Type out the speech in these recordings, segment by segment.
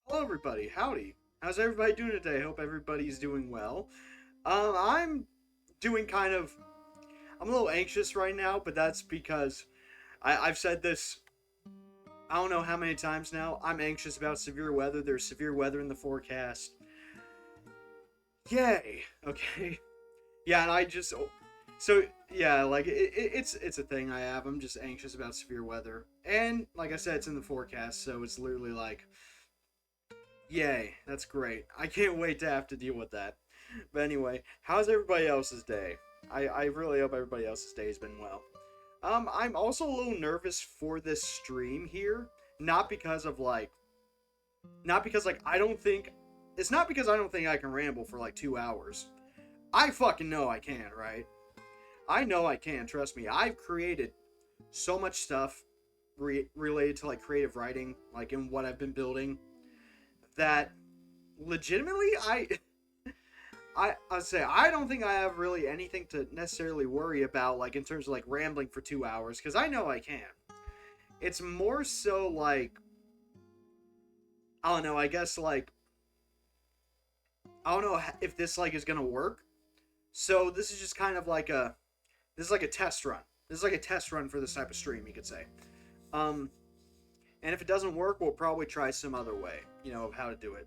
Hello, everybody. Howdy. How's everybody doing today? Hope everybody's doing well. I'm doing kind of. I'm a little anxious right now, but that's because I've said this. I don't know how many times now. I'm anxious about severe weather. There's severe weather in the forecast. Yay. Okay. Yeah, and I just. So yeah, like it's a thing I have. I'm just anxious about severe weather, and like I said, it's in the forecast, so it's literally like. Yay, that's great. I can't wait to have to deal with that. But anyway, how's everybody else's day? I really hope everybody else's day has been well. I'm also a little nervous for this stream here. Not because of like not because like I don't think it's not because I don't think I can ramble for like 2 hours. I fucking know I can, right? I know I can, trust me. I've created so much stuff related to like creative writing, like in what I've been building, that legitimately I'd say I don't think I have really anything to necessarily worry about, like in terms of like rambling for 2 hours, because I know I can. It's more so like I don't know, I guess like I don't know if this like is gonna work. So this is just kind of like this is like a test run. This is like a test run for this type of stream, you could say. Um and if it doesn't work, we'll probably try some other way, of how to do it.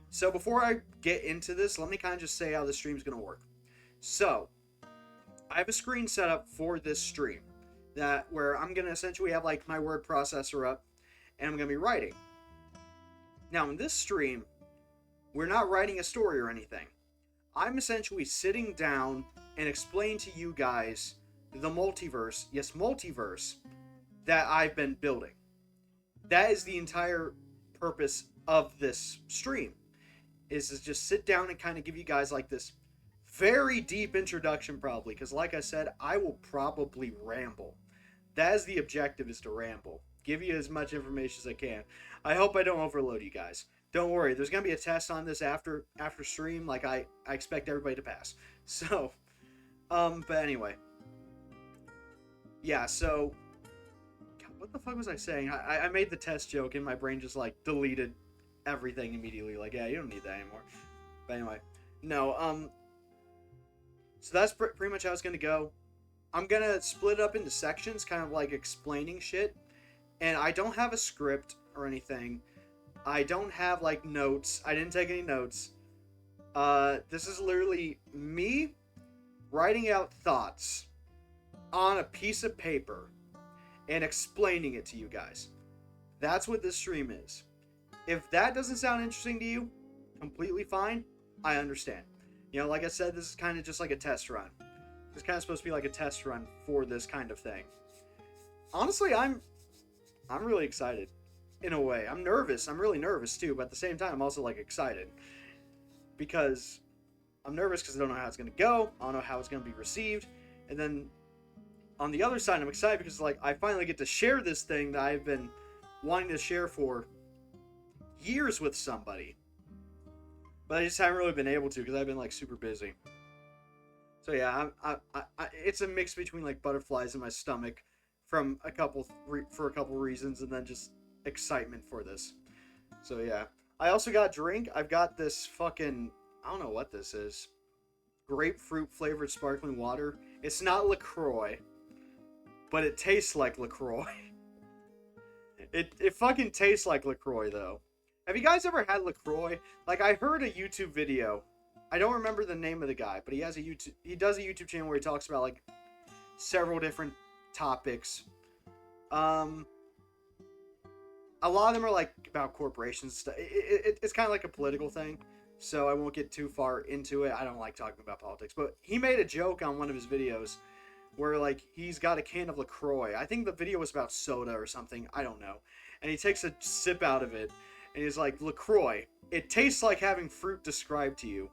So before I get into this, let me kind of just say how the stream's going to work. So, I have a screen set up for this stream where I'm going to essentially have like my word processor up and I'm going to be writing. Now, in this stream, we're not writing a story or anything. I'm essentially sitting down and explaining to you guys the multiverse, yes, multiverse, that I've been building. That is the entire purpose of this stream. Is to just sit down and kind of give you guys like this very deep introduction, probably, because like I said, I will probably ramble. That is the objective, is to ramble. Give you as much information as I can. I hope I don't overload you guys. Don't worry, there's going to be a test on this after stream, like I expect everybody to pass. So, but anyway. Yeah, so, God, what the fuck was I saying? I made the test joke and my brain just like deleted everything immediately. Like, yeah, you don't need that anymore. But anyway, no. So that's pretty much how it's gonna go. I'm gonna split it up into sections, kind of like explaining shit. And I don't have a script or anything. I don't have like notes. I didn't take any notes. This is literally me writing out thoughts on a piece of paper and explaining it to you guys. That's what this stream is. If that doesn't sound interesting to you, completely fine. I understand. Like I said, this is kind of just like a test run. It's kind of supposed to be like a test run for this kind of thing. Honestly, I'm really excited. In a way. I'm nervous. I'm really nervous too, but at the same time, I'm also like excited. Because I'm nervous because I don't know how it's going to go. I don't know how it's going to be received. And then on the other side, I'm excited because like I finally get to share this thing that I've been wanting to share for years with somebody, but I just haven't really been able to because I've been like super busy. So yeah, it's a mix between like butterflies in my stomach from for a couple reasons, and then just excitement for this. So yeah, I also got drink. I've got this fucking, I don't know what this is, grapefruit flavored sparkling water. It's not LaCroix, but it tastes like LaCroix. It fucking tastes like LaCroix though. Have you guys ever had LaCroix? Like, I heard a YouTube video. I don't remember the name of the guy, but he does a YouTube channel where he talks about like several different topics. a lot of them are like about corporations and stuff. It's kind of like a political thing, so I won't get too far into it. I don't like talking about politics, but he made a joke on one of his videos where like he's got a can of LaCroix. I think the video was about soda or something. I don't know. And he takes a sip out of it, and he's like, LaCroix, it tastes like having fruit described to you.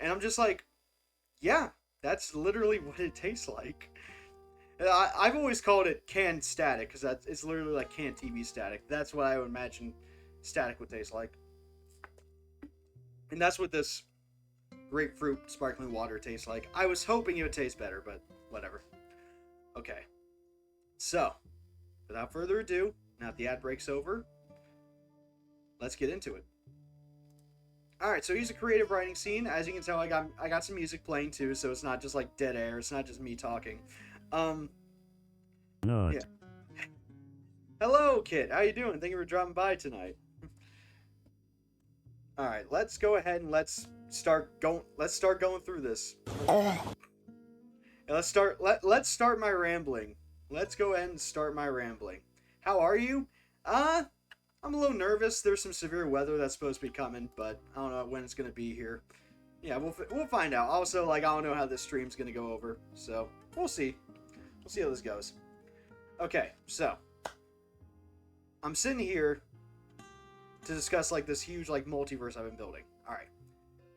And I'm just like, yeah, that's literally what it tastes like. I've always called it canned static because it's literally like canned TV static. That's what I would imagine static would taste like. And that's what this grapefruit sparkling water tastes like. I was hoping it would taste better, but whatever. Okay. So, without further ado, now that the ad break's over, let's get into it. Alright, so here's a creative writing scene. As you can tell, I got some music playing too, so it's not just like dead air. It's not just me talking. No. Yeah. Hello, Kit. How you doing? Thank you for dropping by tonight. All right, let's go ahead and let's start going through this. Let's start my rambling. Let's go ahead and start my rambling. How are you? I'm a little nervous. There's some severe weather that's supposed to be coming, but I don't know when it's gonna be here. Yeah, we'll find out. Also, like, I don't know how this stream's gonna go over, so we'll see. We'll see how this goes. Okay, so I'm sitting here to discuss like this huge like multiverse I've been building. All right,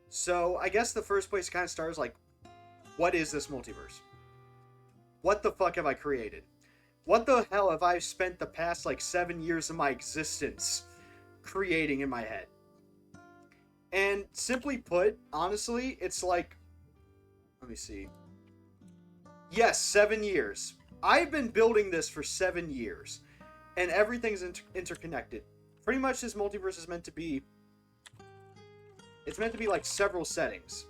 so I guess the first place to kind of start is like, what is this multiverse? What the fuck have I created? What the hell have I spent the past like 7 years of my existence creating in my head? And simply put, honestly, it's like, let me see. Yes, 7 years. I've been building this for 7 years, and everything's interconnected. Pretty much this multiverse is meant to be... It's meant to be like several settings.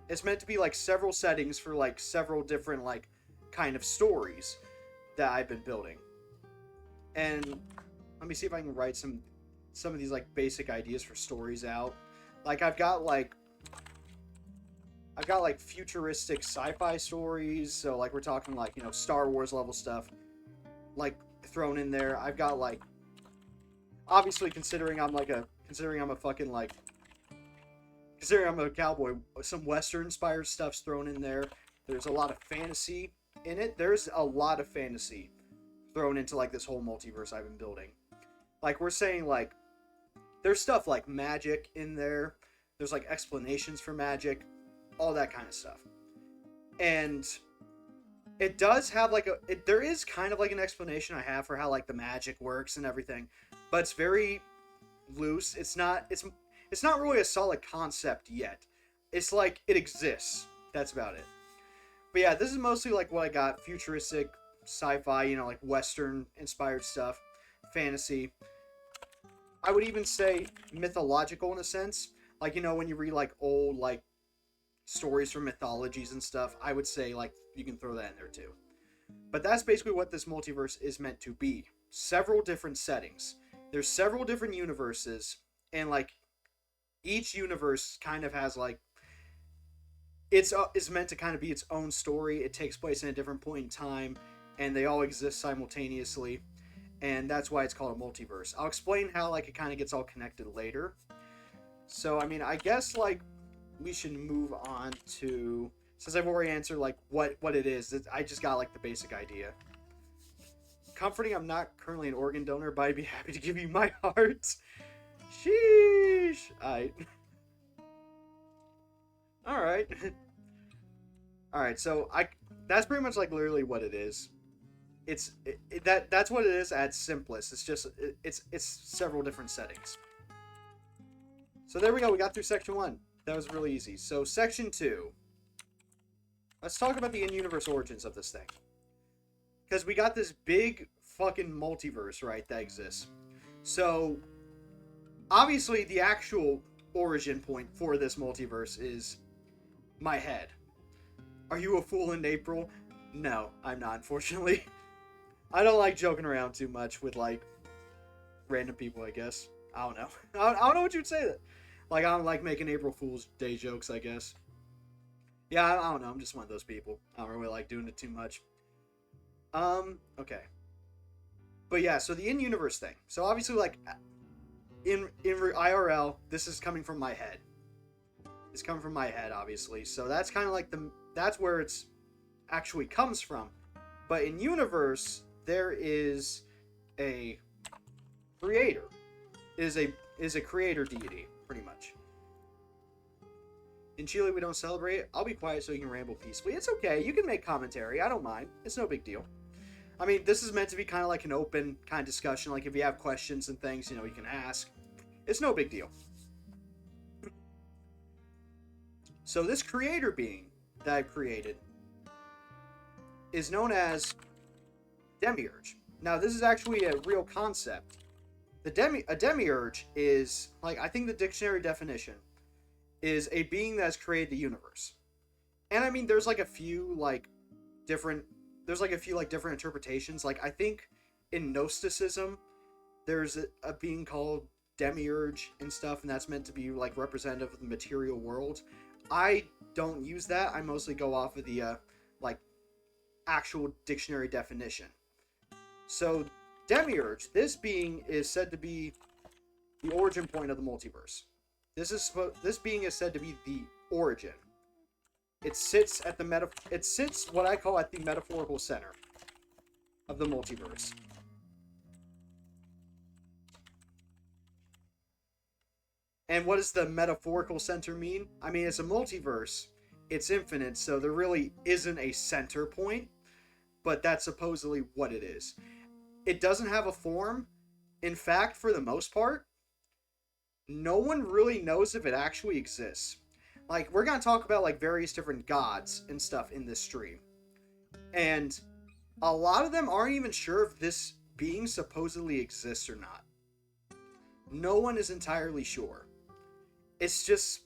It's meant to be like several settings for like several different like kind of stories that I've been building. And let me see if I can write some of these like basic ideas for stories out. Like I've got like futuristic sci-fi stories, so like we're talking like, you know, Star Wars level stuff like thrown in there. I've got like, obviously considering I'm a cowboy, some Western inspired stuff's thrown in there. There's a lot of fantasy in it. There's a lot of fantasy thrown into like this whole multiverse I've been building. Like we're saying like there's stuff like magic in there. There's like explanations for magic, all that kind of stuff. And it does have like there is kind of like an explanation I have for how like the magic works and everything, but it's very loose. It's not really a solid concept yet. It's like it exists. That's about it. But yeah, this is mostly like what I got: futuristic, sci-fi, you know, like Western inspired stuff, fantasy. I would even say mythological in a sense. Like, you know, when you read like old like stories from mythologies and stuff, I would say like you can throw that in there too. But that's basically what this multiverse is meant to be. Several different settings. There's several different universes, and like each universe kind of has like it's meant to kind of be its own story. It takes place in a different point in time, and they all exist simultaneously, and that's why it's called a multiverse. I'll explain how like it kind of gets all connected later. So I mean, I guess like we should move on to, since I've already answered like what it is. I just got like the basic idea. Comforting, I'm not currently an organ donor, but I'd be happy to give you my heart. Sheesh. Alright. Alright, so that's pretty much like literally what it is. That's what it is at its simplest. It's just it's several different settings. So there we go, we got through section 1. That was really easy. So section 2. Let's talk about the in-universe origins of this thing. Because we got this big fucking multiverse, right, that exists. So obviously the actual origin point for this multiverse is my head. Are you a fool in April? No, I'm not, unfortunately. I don't like joking around too much with like random people, I guess. I don't know. I don't know what you'd say that. Like, I don't like making April Fool's Day jokes, I guess. Yeah, I don't know. I'm just one of those people. I don't really like doing it too much. Okay. But yeah, so the in-universe thing. So obviously, like, in IRL, this is coming from my head. It's coming from my head, obviously. So that's kind of like that's where it's actually comes from. But in universe, there is a creator. Is a creator deity, pretty much. In Chile, we don't celebrate. I'll be quiet so you can ramble peacefully. It's okay. You can make commentary. I don't mind. It's no big deal. I mean, this is meant to be kind of like an open kind of discussion. Like, if you have questions and things, you know, you can ask. It's no big deal. So this creator being that I've created is known as Demiurge. Now, this is actually a real concept. A demiurge is, like, I think the dictionary definition is a being that has created the universe. And I mean, there's like a few different interpretations. Like, I think in Gnosticism, there's a being called Demiurge and stuff, and that's meant to be like representative of the material world. I don't use that. I mostly go off of the actual dictionary definition. So Demiurge, this being is said to be the origin point of the multiverse. This being is said to be the origin. It sits what I call at the metaphorical center of the multiverse. And what does the metaphorical center mean? I mean, it's a multiverse. It's infinite, so there really isn't a center point, but that's supposedly what it is. It doesn't have a form. In fact, for the most part, no one really knows if it actually exists. Like, we're going to talk about, like, various different gods and stuff in this stream. And a lot of them aren't even sure if this being supposedly exists or not. No one is entirely sure. It's just,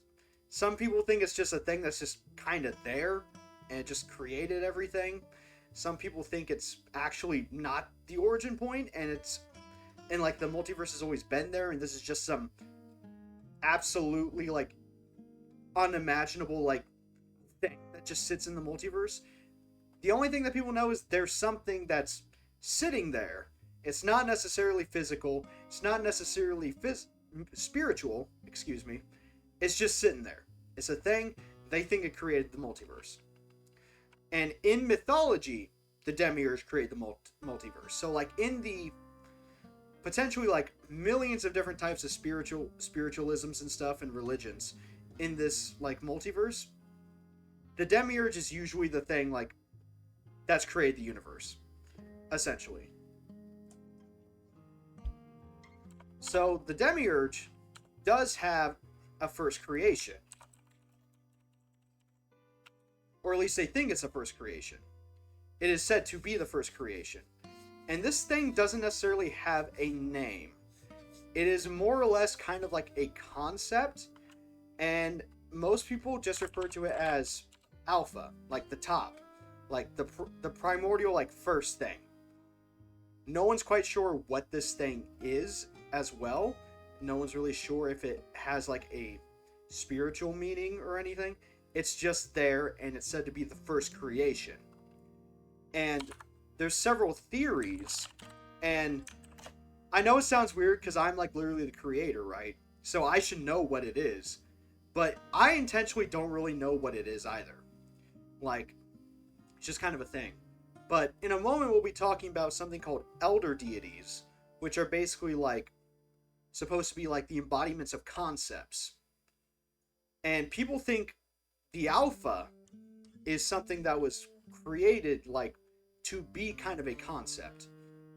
some people think it's just a thing that's just kind of there, and it just created everything. Some people think it's actually not the origin point, and like, the multiverse has always been there, and this is just some absolutely, like, unimaginable, like, thing that just sits in the multiverse. The only thing that people know is there's something that's sitting there. It's not necessarily physical. It's not necessarily spiritual. Excuse me. It's just sitting there. It's a thing. They think it created the multiverse. And in mythology, the demiurge created the multiverse. So, like, in the potentially, like, millions of different types of spiritualisms and stuff and religions in this, like, multiverse, the demiurge is usually the thing, like, that's created the universe, essentially. So the demiurge does have a first creation, or at least they think it's a first creation. It is said to be the first creation, and this thing doesn't necessarily have a name. It is more or less kind of like a concept, and most people just refer to it as alpha, like the top, like the primordial, like, first thing. No one's quite sure what this thing is as well. No one's really sure if it has, like, a spiritual meaning or anything. It's just there, and it's said to be the first creation. And there's several theories, and I know it sounds weird because I'm, like, literally the creator, right? So I should know what it is. But I intentionally don't really know what it is either. Like, it's just kind of a thing. But in a moment, we'll be talking about something called elder deities, which are basically, like, supposed to be, like, the embodiments of concepts. And people think the alpha is something that was created, like, to be kind of a concept.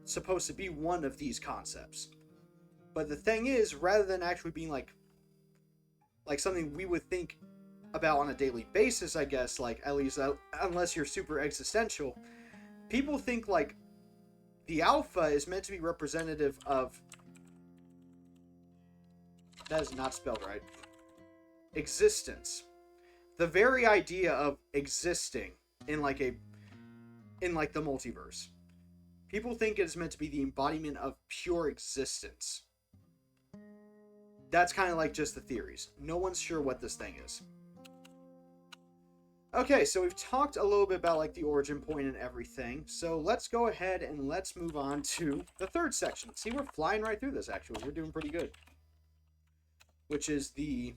It's supposed to be one of these concepts. But the thing is, rather than actually being, like something we would think about on a daily basis, I guess, like, at least unless you're super existential, people think, like, the alpha is meant to be representative of, that is not spelled right, existence. The very idea of existing in, like, the multiverse. People think it is meant to be the embodiment of pure existence. That's kind of like just the theories. No one's sure what this thing is. Okay, so we've talked a little bit about like the origin point and everything. So let's go ahead and let's move on to the third section. See, we're flying right through this actually. We're doing pretty good. Which is the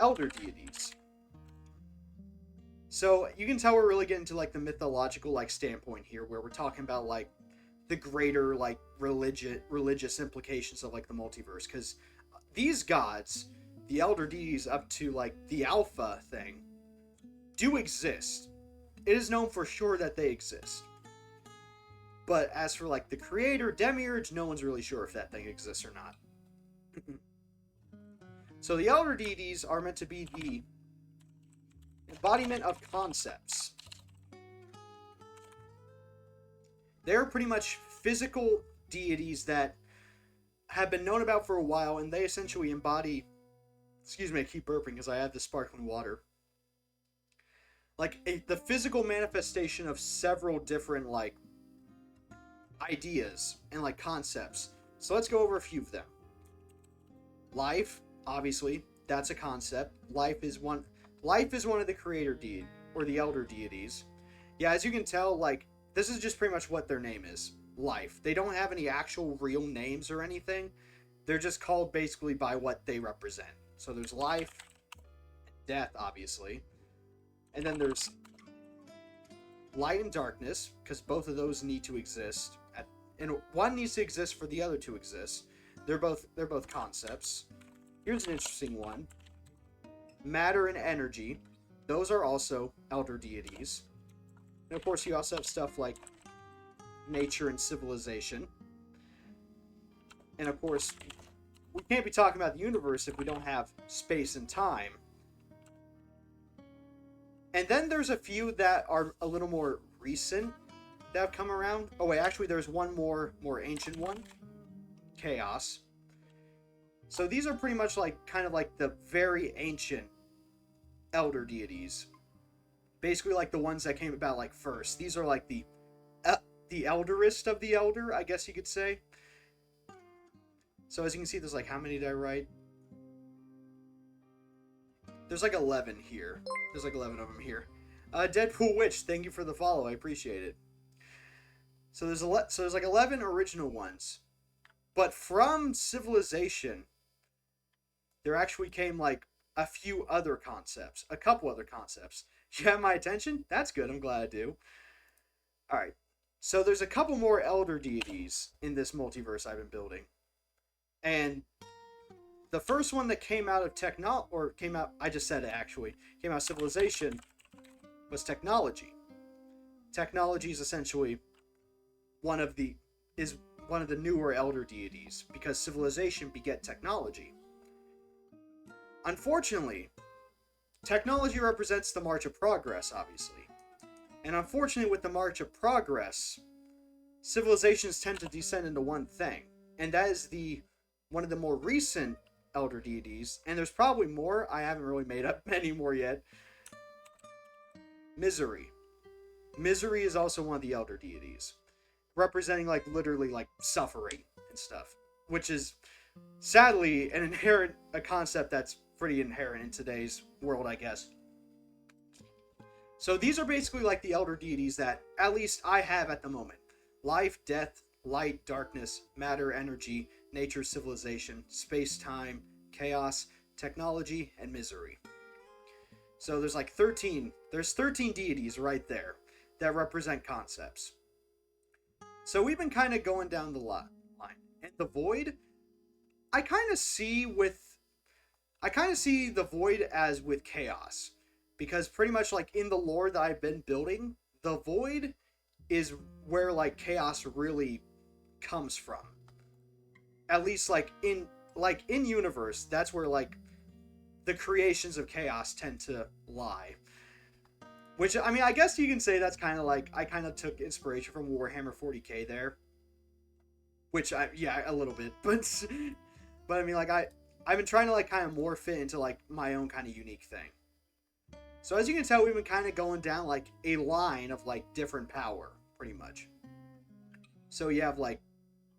elder deities. So you can tell we're really getting to like the mythological like standpoint here, where we're talking about like the greater like religious implications of like the multiverse, because these gods, the elder deities up to like the alpha thing, do exist. It is known for sure that they exist. But as for like the creator, demiurge, no one's really sure if that thing exists or not. So the elder deities are meant to be the embodiment of concepts. They're pretty much physical deities that have been known about for a while, and they essentially embody... Excuse me, I keep burping because I have this sparkling water. Like, the physical manifestation of several different, like, ideas and, like, concepts. So let's go over a few of them. Life, obviously, that's a concept. Life is one of the creator deity, or the elder deities. Yeah, as you can tell, like, this is just pretty much what their name is. Life. They don't have any actual real names or anything. They're just called basically by what they represent. So there's life, death, obviously. And then there's light and darkness, because both of those need to exist. And one needs to exist for the other to exist. They're both concepts. Here's an interesting one. Matter and energy. Those are also elder deities. And of course, you also have stuff like nature and civilization. And of course, we can't be talking about the universe if we don't have space and time. And then there's a few that are a little more recent that have come around. Oh wait, actually there's one more ancient one. Chaos. So these are pretty much like kind of like the very ancient elder deities. Basically like the ones that came about like first. These are like the elderest of the elder, I guess you could say. So as you can see, there's like, how many did I write? There's like 11 here. There's like 11 of them here. Deadpool Witch, thank you for the follow. I appreciate it. So there's like 11 original ones. But from Civilization, there actually came like a few other concepts. A couple other concepts. You have my attention? That's good. I'm glad I do. Alright. So there's a couple more elder deities in this multiverse I've been building. And the first one that came out of I just said it actually, came out of Civilization, was technology. Technology is essentially one of the newer elder deities, because civilization beget technology. Unfortunately, technology represents the march of progress, obviously. And unfortunately, with the march of progress, civilizations tend to descend into one thing. And that is one of the more recent elder deities, and there's probably more. I haven't really made up many more yet. Misery. Misery is also one of the elder deities, representing like literally like suffering and stuff, which is sadly a concept that's pretty inherent in today's world, I guess. So these are basically like the elder deities that at least I have at the moment. Life, death, light, darkness, matter, energy, nature, civilization, space-time, chaos, technology, and misery. So there's like 13 deities right there that represent concepts. So we've been kind of going down the line. And the void, I kind of see the void as with chaos. Because pretty much like in the lore that I've been building, the void is where like chaos really comes from. At least like in universe, that's where like the creations of chaos tend to lie. Which, I mean, I guess you can say that's kind of like, I kind of took inspiration from Warhammer 40k there. Which, a little bit. But I mean, like, I've been trying to like kind of morph it into like my own kind of unique thing. So as you can tell, we've been kind of going down like a line of like different power, pretty much. So you have like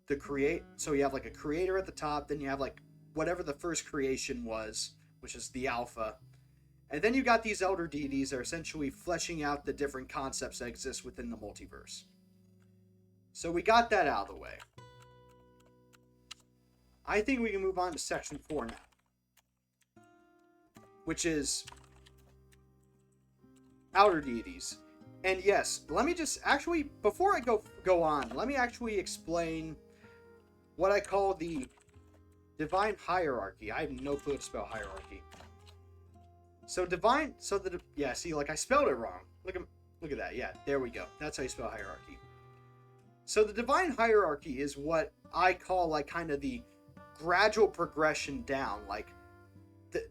you have like a creator at the top, then you have like whatever the first creation was, which is the alpha, And then you got these elder deities that are essentially fleshing out the different concepts that exist within the multiverse. So we got that out of the way. I think we can move on to section 4 now, which is outer deities. And yes, let me just actually, before I go on, let me actually explain what I call the divine hierarchy. I have no clue how to spell hierarchy. So yeah, see, like I spelled it wrong. Look at that. Yeah, there we go. That's how you spell hierarchy. So the divine hierarchy is what I call like kind of the gradual progression down. Like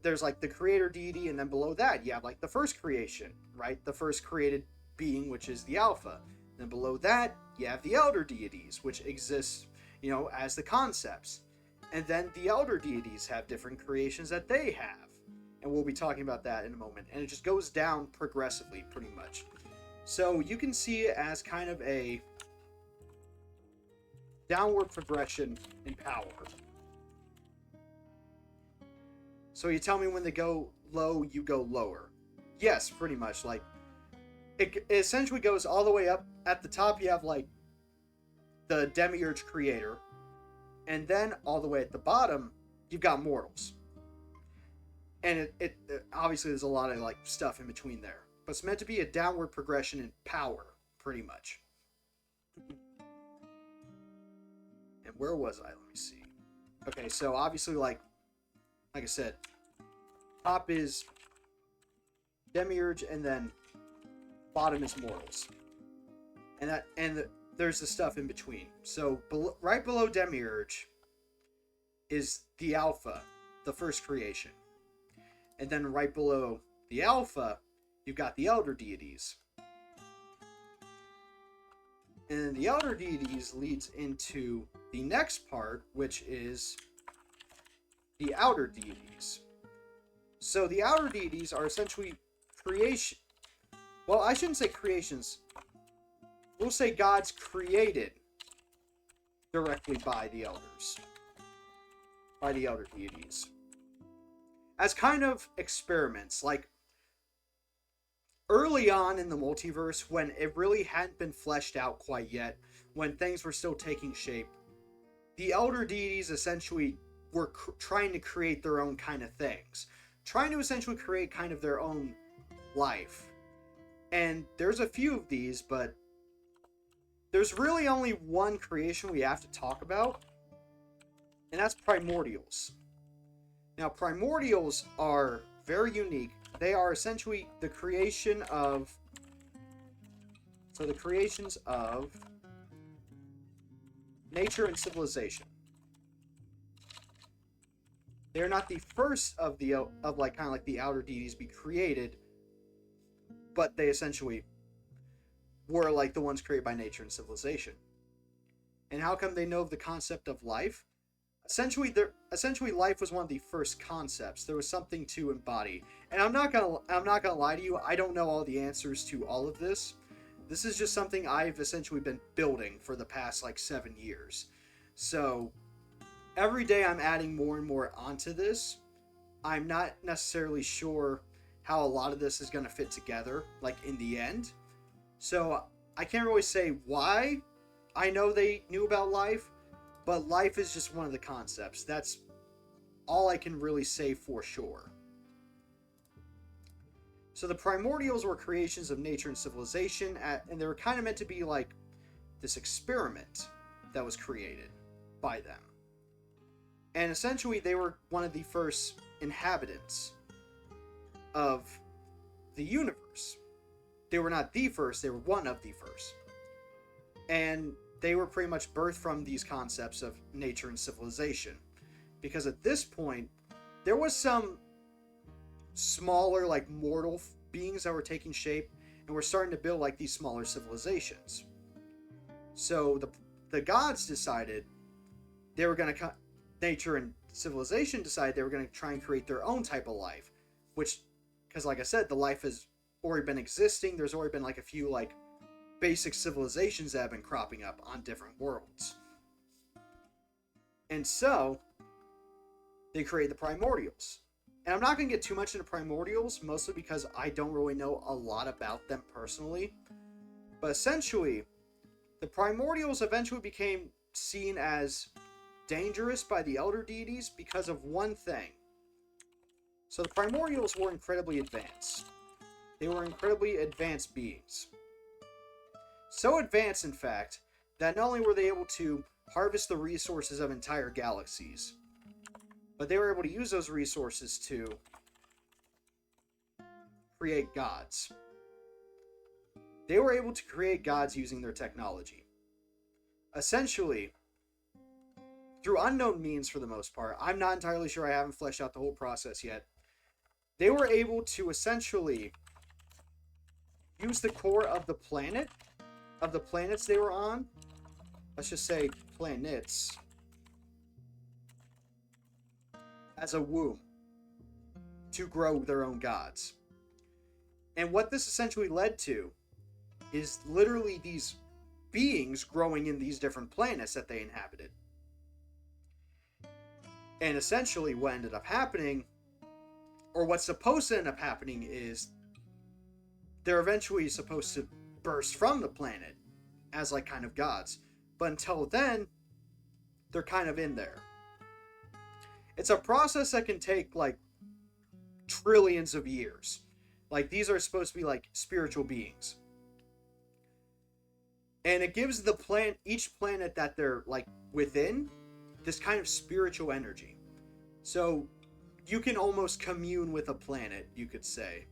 there's like the creator deity, and then below that you have like the first creation, right? The first created being, which is the alpha. Then below that you have the elder deities, which exists, you know, as the concepts. And then the elder deities have different creations that they have. And we'll be talking about that in a moment. And it just goes down progressively, pretty much. So you can see it as kind of a downward progression in power. So you tell me when they go low, you go lower. Yes, pretty much. Like, it essentially goes all the way up. At the top, you have, like, the demiurge creator. And then, all the way at the bottom, you've got mortals. And it obviously, there's a lot of, like, stuff in between there. But it's meant to be a downward progression in power, pretty much. And where was I? Let me see. Okay, so obviously, like I said, top is demiurge, and then bottom is mortals. And there's the stuff in between. So right below demiurge is the alpha, the first creation. And then right below the alpha, you've got the elder deities. And then the elder deities leads into the next part, which is the outer deities. So the outer deities are essentially creation. Well, I shouldn't say creations. We'll say gods created directly by the elders. By the elder deities. As kind of experiments. Like, early on in the multiverse, when it really hadn't been fleshed out quite yet, when things were still taking shape, the elder deities essentially were trying to create their own kind of things. Trying to essentially create kind of their own life. And there's a few of these, but there's really only one creation we have to talk about, and that's primordials. Now, primordials are very unique. They are essentially the creation of... So the creations of nature and civilization. They're not the first of like kind of like the outer deities be created, but they essentially were like the ones created by nature and civilization. And how come they know of the concept of life? Essentially life was one of the first concepts. There was something to embody. And I'm not gonna lie to you, I don't know all the answers to all of this. This is just something I've essentially been building for the past like 7 years. So every day I'm adding more and more onto this. I'm not necessarily sure how a lot of this is going to fit together, like in the end. So I can't really say why I know they knew about life, but life is just one of the concepts. That's all I can really say for sure. So the primordials were creations of nature and civilization, and they were kind of meant to be like this experiment that was created by them. And essentially they were one of the first inhabitants of the universe. They were not the first, they were one of the first. And they were pretty much birthed from these concepts of nature and civilization. Because at this point, there was some smaller, like, mortal beings that were taking shape, and were starting to build, like, these smaller civilizations. So the gods decided they were going to... Nature and civilization decided they were going to try and create their own type of life. Which, because like I said, the life has already been existing. There's already been, like, a few, like, basic civilizations that have been cropping up on different worlds. And so, they created the primordials. And I'm not going to get too much into primordials, mostly because I don't really know a lot about them personally. But essentially, the primordials eventually became seen as dangerous by the elder deities because of one thing. So the primordials were incredibly advanced. They were incredibly advanced beings. So advanced, in fact, that not only were they able to harvest the resources of entire galaxies, but they were able to use those resources to create gods. They were able to create gods using their technology. Essentially, through unknown means for the most part, I'm not entirely sure, I haven't fleshed out the whole process yet, they were able to essentially use the core of the planet, of the planets they were on, let's just say planets, as a womb to grow their own gods. And what this essentially led to is literally these beings growing in these different planets that they inhabited. And essentially what ended up happening, or what's supposed to end up happening, is they're eventually supposed to burst from the planet as like kind of gods. But until then, they're kind of in there. It's a process that can take like trillions of years. Like, these are supposed to be like spiritual beings. And it gives the each planet that they're like within this kind of spiritual energy. So you can almost commune with a planet, you could say.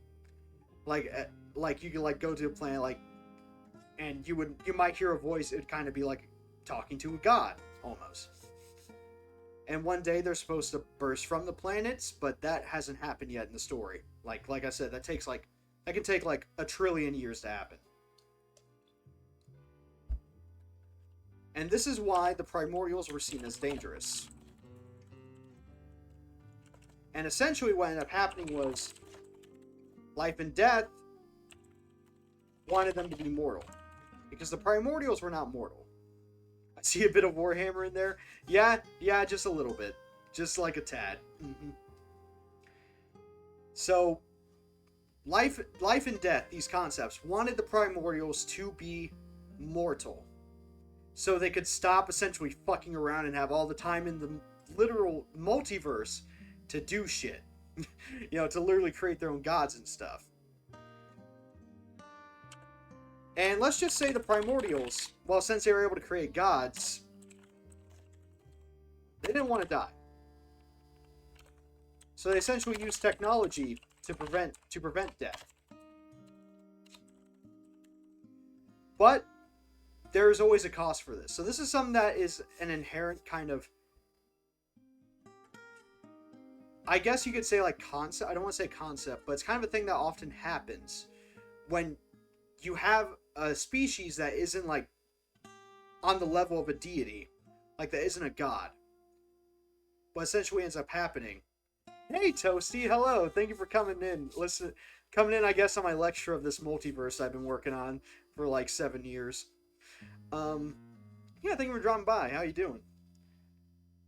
Like you could like go to a planet like, and you might hear a voice. It'd kind of be like talking to a god almost. And one day they're supposed to burst from the planets, but that hasn't happened yet in the story. Like I said, that can take like a trillion years to happen. And this is why the primordials were seen as dangerous. And essentially what ended up happening was Life and Death wanted them to be mortal. Because the primordials were not mortal. I see a bit of Warhammer in there. Yeah, just a little bit. Just like a tad. Mm-hmm. So, Life and Death, these concepts, wanted the primordials to be mortal. So they could stop essentially fucking around and have all the time in the literal multiverse to do shit. To literally create their own gods and stuff. And let's just say the primordials, well, since they were able to create gods, they didn't want to die. So they essentially used technology to prevent death. But there is always a cost for this. So this is something that is an inherent kind of, I guess you could say like concept. I don't want to say concept, but it's kind of a thing that often happens when you have a species that isn't like on the level of a deity, like that isn't a god. What essentially ends up happening. Hey Toasty, hello, thank you for coming in. Coming in, I guess, on my lecture of this multiverse I've been working on for like 7 years. Yeah, thank you for dropping by. How you doing?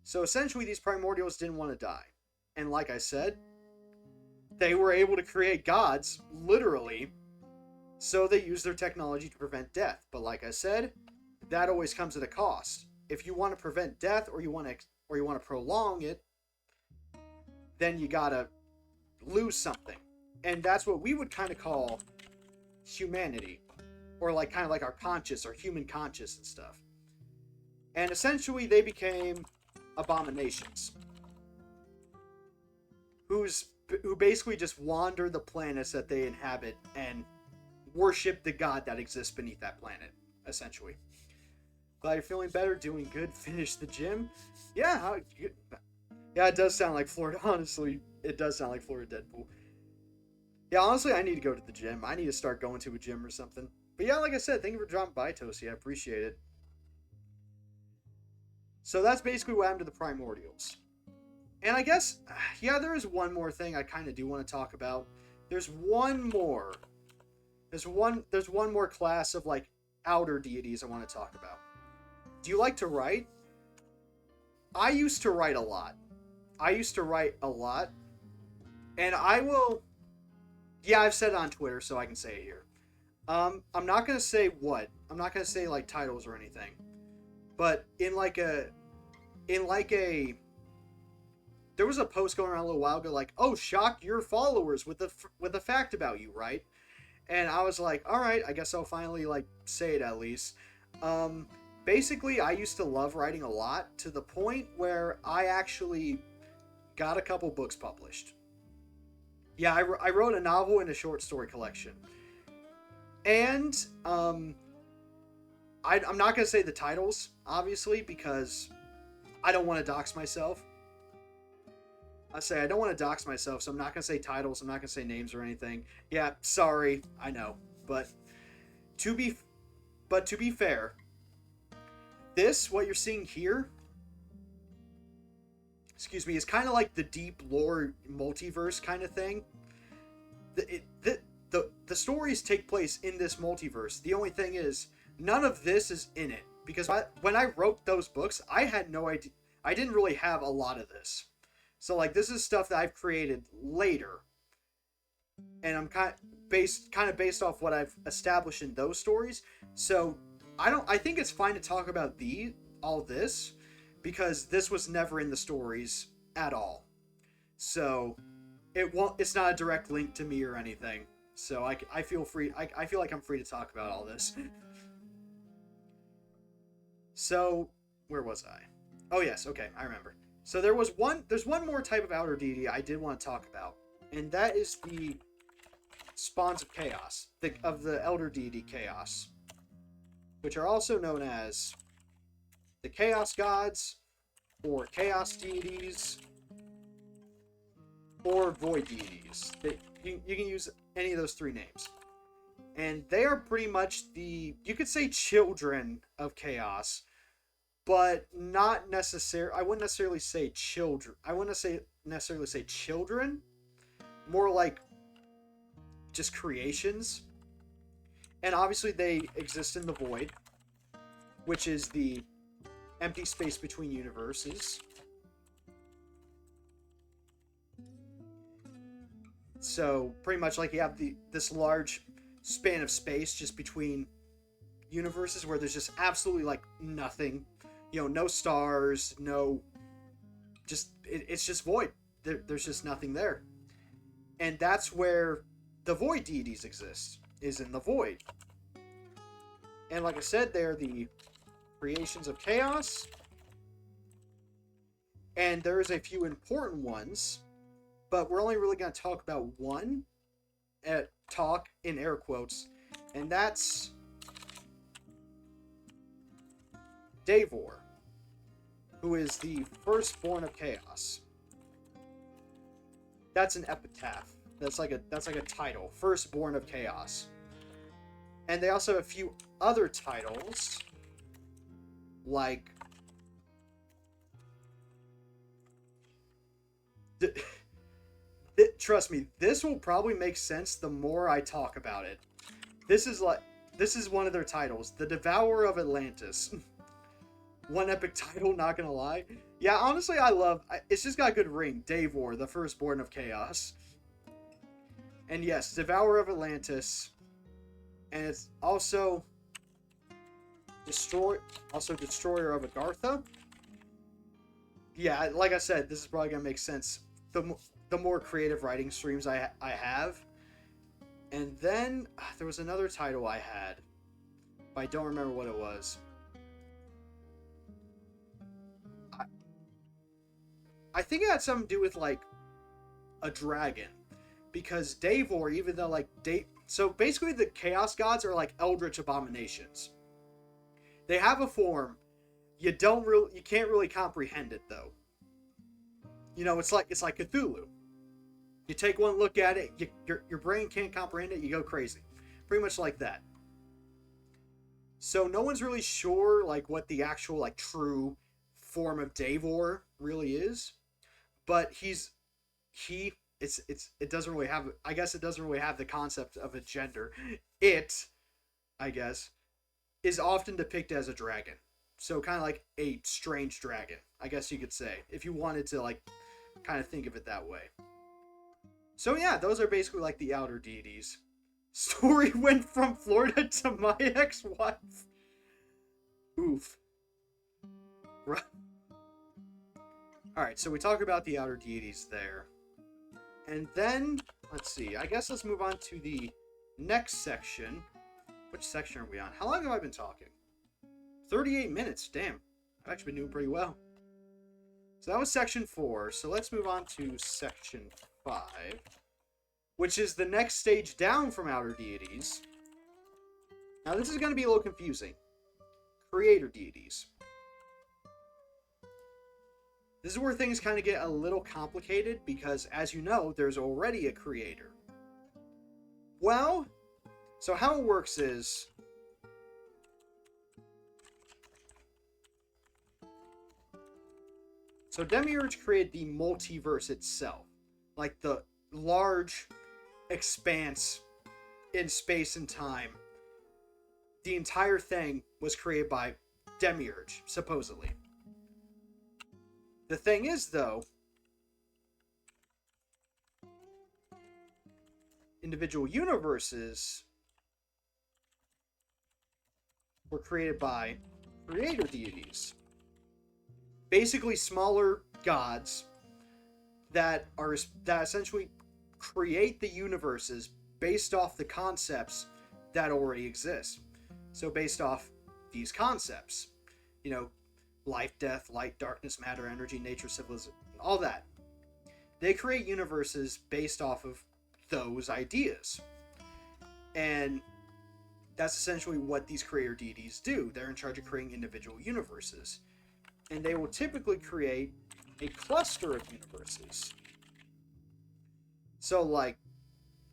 So essentially, these primordials didn't want to die. And like I said, they were able to create gods, literally, so they used their technology to prevent death. But like I said, that always comes at a cost. If you want to prevent death, or you want to prolong it, then you gotta lose something. And that's what we would kind of call humanity. Or like kind of like our conscious, or human conscious and stuff. And essentially they became abominations. Who basically just wander the planets that they inhabit and worship the god that exists beneath that planet, essentially. Glad you're feeling better, doing good, finished the gym. Yeah, it does sound like Florida, honestly. It does sound like Florida Deadpool. Yeah, honestly, I need to go to the gym. I need to start going to a gym or something. But yeah, like I said, thank you for dropping by, Toasty. I appreciate it. So that's basically what happened to the primordials. And I guess, yeah, there is one more thing I kind of do want to talk about. There's one more. There's one more class of, like, outer deities I want to talk about. Do you like to write? I used to write a lot. And I will. Yeah, I've said it on Twitter, so I can say it here. I'm not gonna say what. I'm not gonna say like titles or anything. But in like a there was a post going around a little while ago like, "Oh, shock your followers with a fact about you, right?" And I was like, "All right, I guess I'll finally like say it at least." Um Basically, I used to love writing a lot to the point where I actually got a couple books published. Yeah, I wrote a novel and a short story collection. And I'm not going to say the titles, obviously, because I don't want to dox myself. I don't want to dox myself, so I'm not going to say titles. I'm not going to say names or anything. Yeah, sorry, I know. But to be fair, what you're seeing here, excuse me, is kind of like the deep lore multiverse kind of thing. The stories take place in this multiverse. The only thing is, none of this is in it. Because when I wrote those books, I had no idea. I didn't really have a lot of this. So, like, this is stuff that I've created later. And I'm kind of based off what I've established in those stories. So, I think it's fine to talk about all this. Because this was never in the stories at all. So, it's not a direct link to me or anything. So I feel free. I feel like I'm free to talk about all this. So where was I? Oh yes, okay, I remember. So there's one more type of outer deity I did want to talk about, and that is the spawns of chaos, of the elder deity chaos, which are also known as the chaos gods, or chaos deities, or void deities. You can use any of those three names. And they are pretty much you could say children of chaos, but not necessarily, I wouldn't necessarily say children. I wouldn't necessarily say children, more like just creations. And obviously they exist in the void, which is the empty space between universes. So pretty much like you have this large span of space just between universes where there's just absolutely like nothing, no stars, it's just void. There's just nothing there. And that's where the void deities exist, is in the void. And like I said, they're the creations of chaos. And there's a few important ones, but we're only really going to talk about one, talk in air quotes, and that's Davor, who is the firstborn of chaos. That's an epitaph. That's like a title, firstborn of chaos. And they also have a few other titles, like trust me, this will probably make sense the more I talk about it. This is one of their titles, the Devourer of Atlantis. One epic title, not gonna lie. Yeah, honestly, it's just got a good ring. Davor, the firstborn of chaos. And yes, Devourer of Atlantis. And it's also Destroyer of Agartha. Yeah, like I said, this is probably gonna make sense the more creative writing streams I have. And then there was another title I had, but I don't remember what it was. I think it had something to do with like a dragon, because Davor, even though so basically the chaos gods are like eldritch abominations. They have a form. You can't really comprehend it though. It's like Cthulhu. You take one look at it, your brain can't comprehend it, you go crazy. Pretty much like that. So no one's really sure like what the actual like true form of Davor really is, but it doesn't really have, I guess it doesn't really have the concept of a gender. It, I guess, is often depicted as a dragon. So kind of like a strange dragon, I guess you could say, if you wanted to like kind of think of it that way. So yeah, those are basically like the outer deities. Story went from Florida to my ex-wife. Oof. Right. Alright, so we talk about the outer deities there. And then, let's see, I guess let's move on to the next section. Which section are we on? How long have I been talking? 38 minutes, damn. I've actually been doing pretty well. So that was section 4, so let's move on to section 5. Which is the next stage down from outer deities. Now this is going to be a little confusing. Creator deities. This is where things kind of get a little complicated because, as you know, there's already a creator. Well, so how it works is... So Demiurge created the multiverse itself. Like the large expanse in space and time. The entire thing was created by Demiurge, supposedly. The thing is, though, individual universes were created by creator deities. Basically smaller gods that essentially create the universes based off the concepts that already exist. So based off these concepts, you know, life, death, light, darkness, matter, energy, nature, civilization, all that. They create universes based off of those ideas. And that's essentially what these creator deities do. They're in charge of creating individual universes. And they will typically create a cluster of universes. So, like,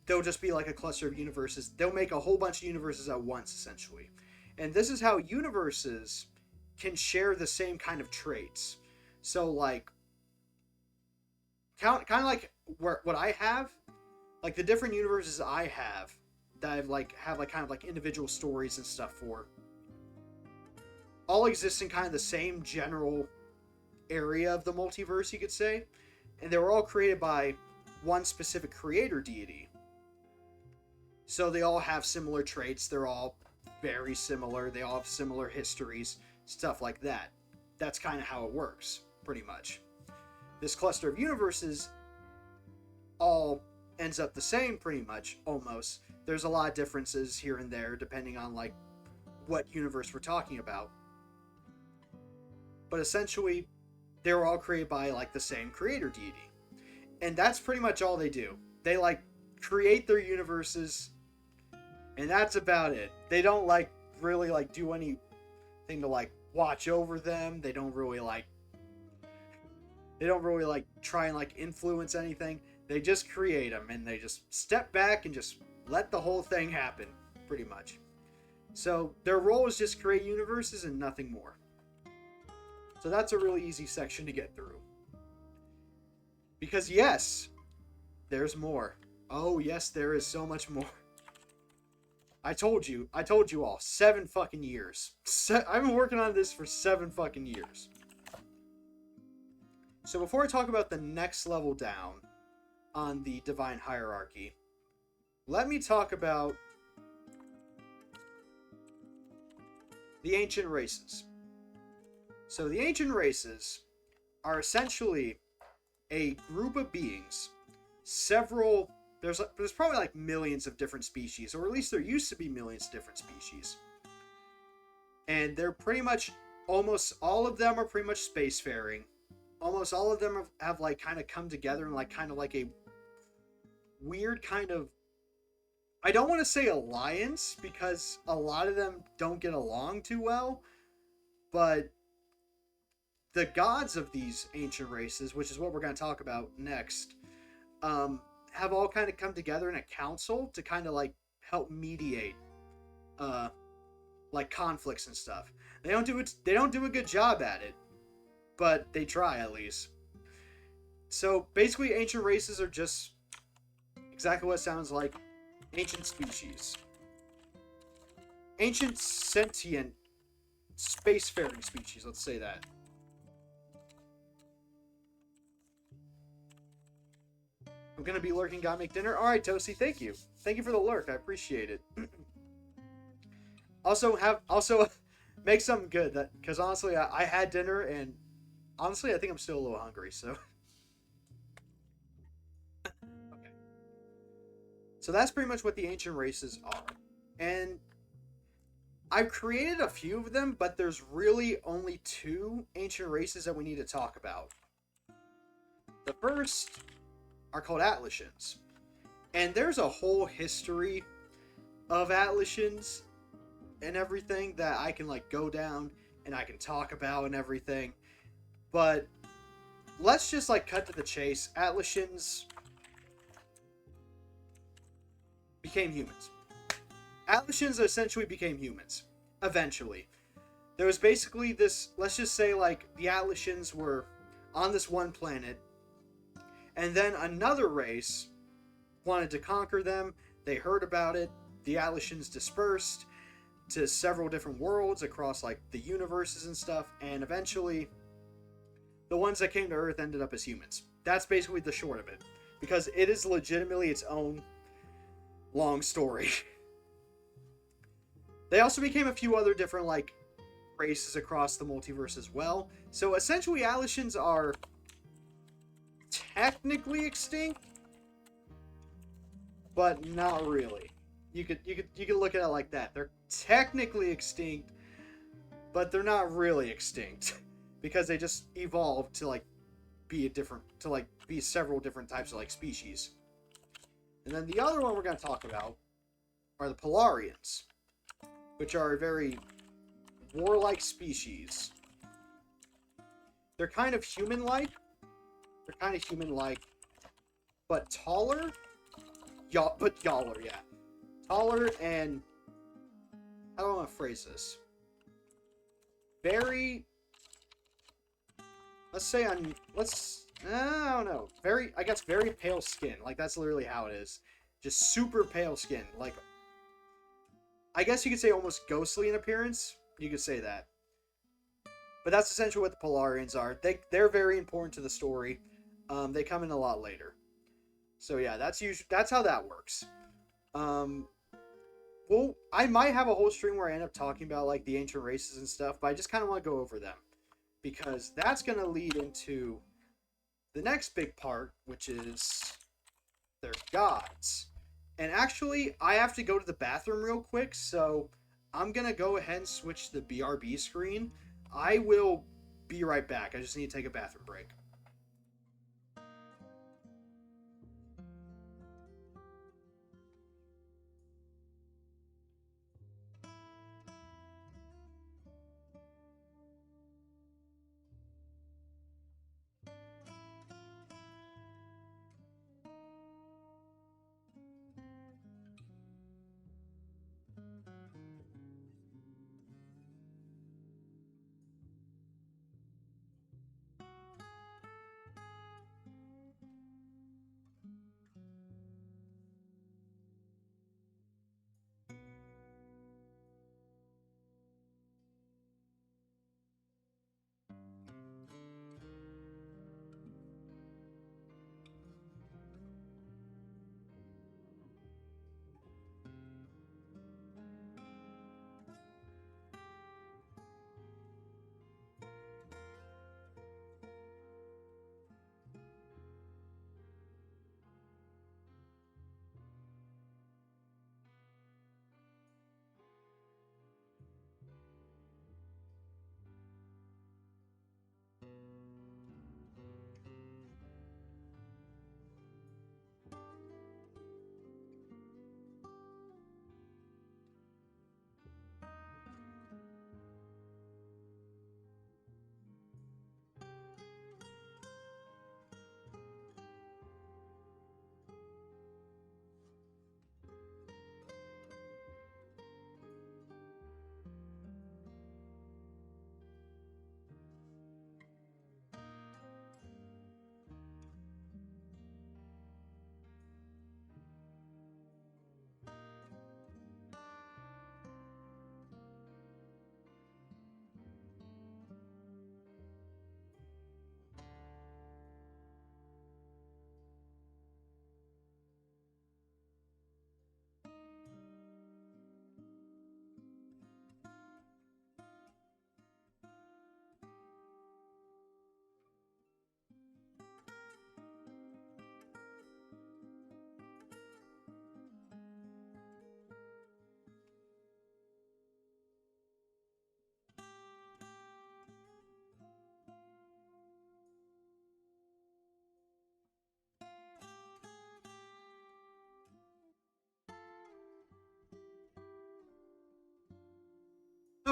they'll just be like a cluster of universes. They'll make a whole bunch of universes at once, essentially. And this is how universes can share the same kind of traits. So, like, kind of like what I have, like the different universes I have that I've have kind of like individual stories and stuff for, all exist in kind of the same general area of the multiverse, you could say, and they were all created by one specific creator deity. So they all have similar traits. They're all very similar. They all have similar histories, stuff like that. That's kind of how it works, pretty much. This cluster of universes all ends up the same, pretty much, almost. There's a lot of differences here and there, depending on, like, what universe we're talking about. But essentially, they were all created by, like, the same creator deity. And that's pretty much all they do. They, like, create their universes, and that's about it. They don't, like, really, like, do anything to, like, watch over them. They don't really, like, try and, like, influence anything. They just create them, and they just step back and just let the whole thing happen, pretty much. So, their role is just create universes and nothing more. So that's a really easy section to get through. Because yes, there's more. Oh yes, there is so much more. I told you all, 7 fucking years. I've been working on this for 7 fucking years. So before I talk about the next level down on the divine hierarchy, let me talk about the ancient races. So the ancient races are essentially a group of beings. There's probably like millions of different species, or at least there used to be millions of different species. And they're pretty much, almost all of them are pretty much spacefaring. Almost all of them have like kind of come together in like kind of like a weird kind of, I don't want to say alliance, because a lot of them don't get along too well, but the gods of these ancient races, which is what we're going to talk about next, have all kind of come together in a council to kind of like help mediate like conflicts and stuff. They don't do a good job at it, but they try at least. So basically ancient races are just exactly what it sounds like. Ancient species. Ancient sentient spacefaring species, let's say that. I'm gonna be lurking. Gotta make dinner. All right, Toasty. Thank you. Thank you for the lurk. I appreciate it. also make something good. That because honestly, I had dinner and honestly, I think I'm still a little hungry. So okay. So that's pretty much what the ancient races are, and I've created a few of them, but there's really only 2 ancient races that we need to talk about. The first are called Atlatans. And there's a whole history of Atlatans and everything that I can like go down and I can talk about and everything. But let's just like cut to the chase. Atlatans became humans. Atlatans essentially became humans. Eventually. There was basically this, let's just say like the Atlatans were on this one planet, and then another race wanted to conquer them. They heard about it. The Atlatans dispersed to several different worlds across like the universes and stuff, and eventually the ones that came to Earth ended up as humans. That's basically the short of it, because it is legitimately its own long story. They also became a few other different like races across the multiverse as well. So essentially Atlatans are technically extinct, but not really. You could look at it like that. They're technically extinct, but they're not really extinct because they just evolved to like be be several different types of like species. And then the other one we're going to talk about are the Polarians, which are a very warlike species. They're kind of human-like. But taller. Yaller, yeah. Taller and... how do I want to phrase this? Very... let's say I don't know. Very pale skin. Like, that's literally how it is. Just super pale skin. Like, I guess you could say almost ghostly in appearance. You could say that. But that's essentially what the Polarians are. They're very important to the story. They come in a lot later. So yeah, that's how that works. Well, I might have a whole stream where I end up talking about like the ancient races and stuff, but I just kind of want to go over them because that's going to lead into the next big part, which is their gods. And actually, I have to go to the bathroom real quick, so I'm going to go ahead and switch to the BRB screen. I will be right back. I just need to take a bathroom break.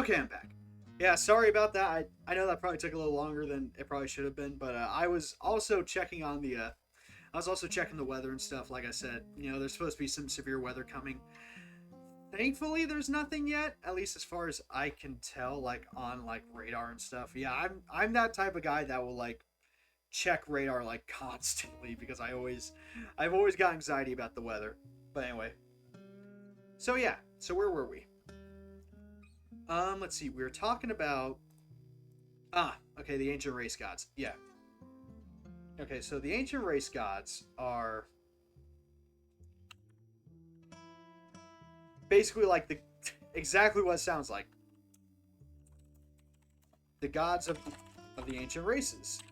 Okay, I'm back. Yeah, sorry about that. I know that probably took a little longer than it probably should have been, but I was also checking on the I was also checking the weather and stuff. Like I said, there's supposed to be some severe weather coming. Thankfully, there's nothing yet, at least as far as I can tell, like on like radar and stuff. Yeah, I'm that type of guy that will like check radar like constantly because I've always got anxiety about the weather. But anyway, so yeah, so where were we? Let's see. We were talking about okay, the ancient race gods. Yeah. Okay, so the ancient race gods are basically like the exactly what it sounds like. The gods of the ancient races.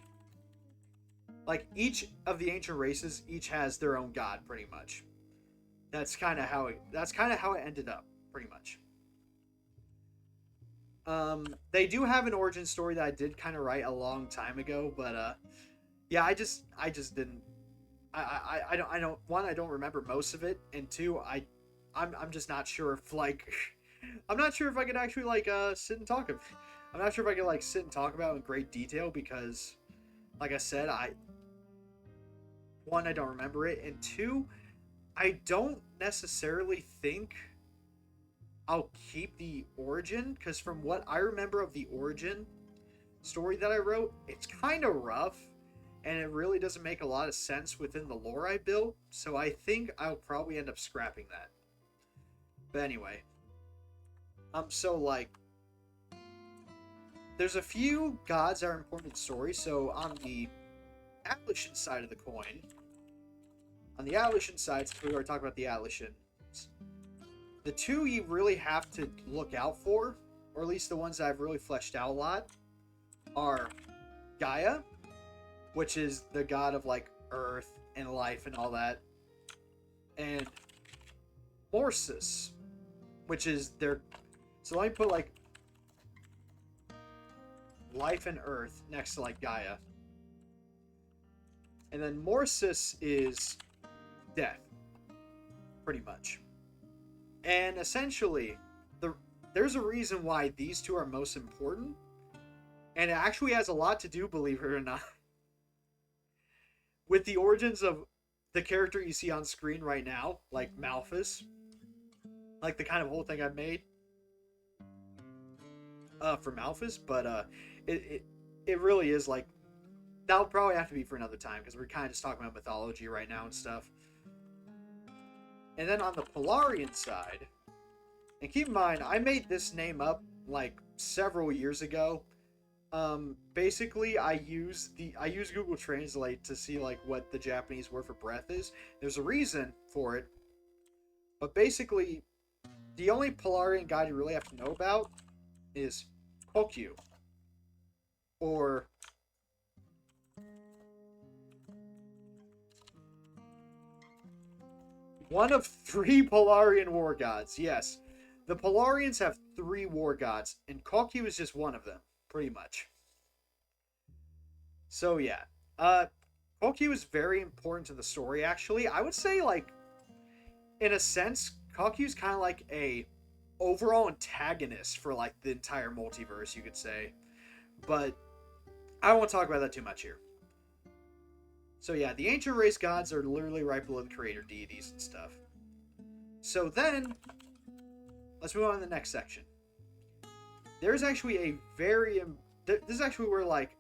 Like each of the ancient races each has their own god pretty much. That's kind of how it ended up pretty much. They do have an origin story that I did kind of write a long time ago, but yeah, I just didn't. I don't remember most of it, and two, I'm just not sure if like I'm not sure if I could actually like sit and talk of. I'm not sure if I could like sit and talk about it in great detail because, like I said, I don't remember it, and two, I don't necessarily think I'll keep the origin, because from what I remember of the origin story that I wrote, it's kind of rough, and it really doesn't make a lot of sense within the lore I built, so I think I'll probably end up scrapping that. But anyway, so like, there's a few gods that are important in the story, so on the Atlassian side of the coin, since we already talked about the Atlassians, the two you really have to look out for, or at least the ones that I've really fleshed out a lot, are Gaia, which is the god of like earth and life and all that, and Malphas, which is their. So let me put like life and earth next to like Gaia, and then Malphas is death, pretty much. And essentially, there's a reason why these two are most important, and it actually has a lot to do, believe it or not, with the origins of the character you see on screen right now, like Malphas, like the kind of whole thing I've made for Malphas. But it really is like, that'll probably have to be for another time because we're kind of just talking about mythology right now and stuff. And then on the Polarian side, and keep in mind, I made this name up like several years ago. Basically, I use Google Translate to see like what the Japanese word for breath is. There's a reason for it, but basically, the only Polarian god you really have to know about is Kokyu, or one of 3 Polarian war gods. Yes, the Polarians have 3 war gods, and Kokyu is just one of them, pretty much. So yeah, Kokyu is very important to the story, actually. I would say, like, in a sense, Kokyu's kind of like a overall antagonist for, like, the entire multiverse, you could say. But I don't want to talk about that too much here. So yeah, the ancient race gods are literally right below the creator deities and stuff. So then, let's move on to the next section. There's actually a very... This is actually where, like,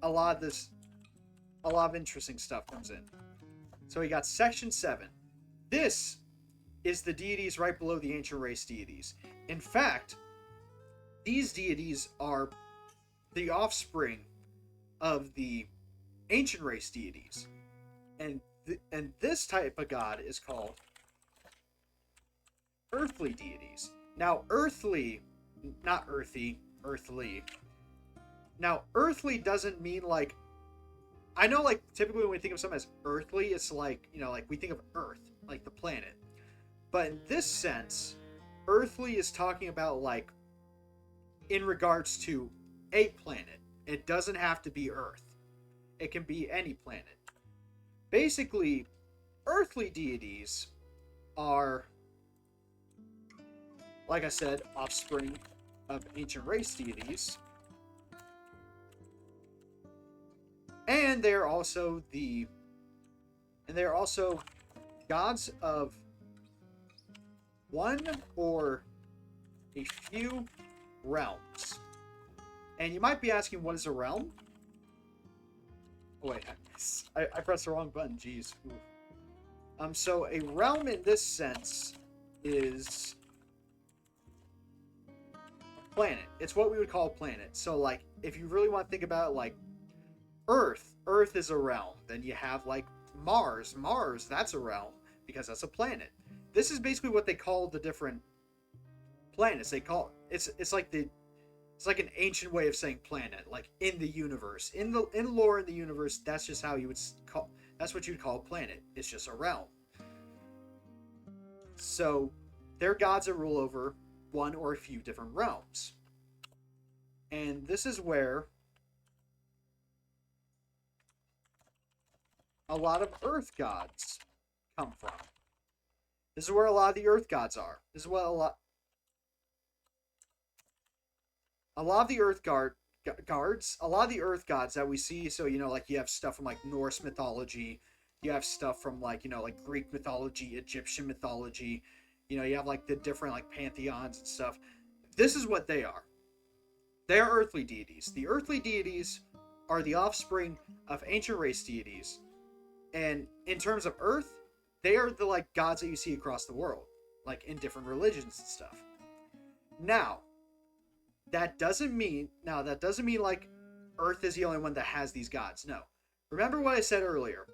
a lot of interesting stuff comes in. So we got section 7. This is the deities right below the ancient race deities. In fact, these deities are the offspring of the ancient race deities, and this type of god is called earthly deities. Now, earthly, not earthy, earthly. Now, earthly doesn't mean like, I know like typically when we think of something as earthly, it's like, like we think of Earth, like the planet. But in this sense, earthly is talking about like in regards to a planet. It doesn't have to be Earth. It can be any planet. Basically, earthly deities are, like I said, offspring of ancient race deities. And they're also gods of one or a few realms. And you might be asking, what is a realm? Oh, wait, I pressed the wrong button. Jeez. So a realm in this sense is a planet. It's what we would call a planet. So, like, if you really want to think about it, like Earth is a realm. Then you have like Mars, that's a realm because that's a planet. This is basically what they call the different planets. They call it's like an ancient way of saying planet, like in the universe, in lore in the universe. That's just how you would call. That's what you'd call a planet. It's just a realm. So they're gods that rule over one or a few different realms, and this is where a lot of Earth gods come from. This is where a lot of the Earth gods are. This is what a lot of the Earth a lot of the Earth gods that we see. So, you know, like you have stuff from like Norse mythology, you have stuff from like, you know, like Greek mythology, Egyptian mythology, you know, you have like the different like pantheons and stuff. This is what they are. They are earthly deities. The earthly deities are the offspring of ancient race deities. And in terms of Earth, they are the like gods that you see across the world, like in different religions and stuff. Now, that doesn't mean like Earth is the only one that has these gods. No. Remember what I said earlier,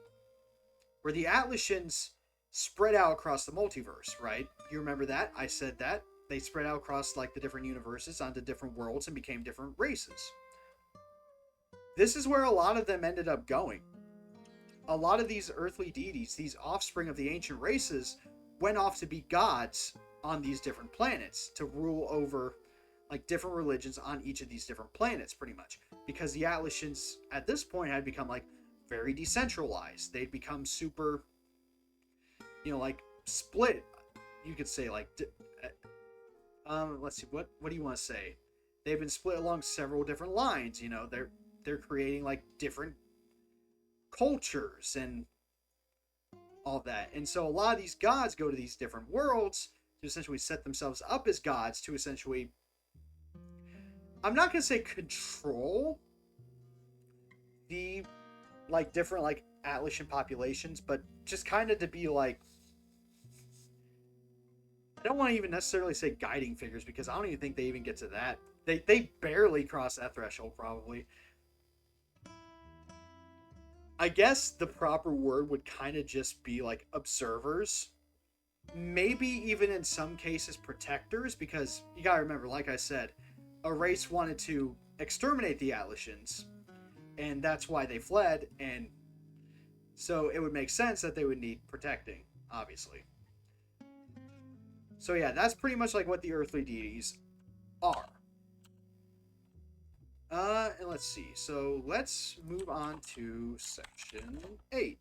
where the Atlassians spread out across the multiverse, right? You remember that? I said that. They spread out across like the different universes onto different worlds and became different races. This is where a lot of them ended up going. A lot of these earthly deities, these offspring of the ancient races, went off to be gods on these different planets to rule over like different religions on each of these different planets, pretty much. Because the Atlassians at this point had become like very decentralized. They'd become super, you know, like split. You could say like, let's see, what do you want to say? They've been split along several different lines. You know, they're creating like different cultures and all that. And so a lot of these gods go to these different worlds to essentially set themselves up as gods to essentially, I'm not going to say control the like different like Atlassian populations, but just kind of to be like, I don't want to even necessarily say guiding figures because I don't even think they even get to that. They barely cross that threshold probably. I guess the proper word would kind of just be like observers. Maybe even in some cases protectors, because you gotta remember, like I said, a race wanted to exterminate the Atlassians, and that's why they fled, and so it would make sense that they would need protecting, obviously. So yeah, that's pretty much like what the earthly deities are. And let's see. So let's move on to section 8.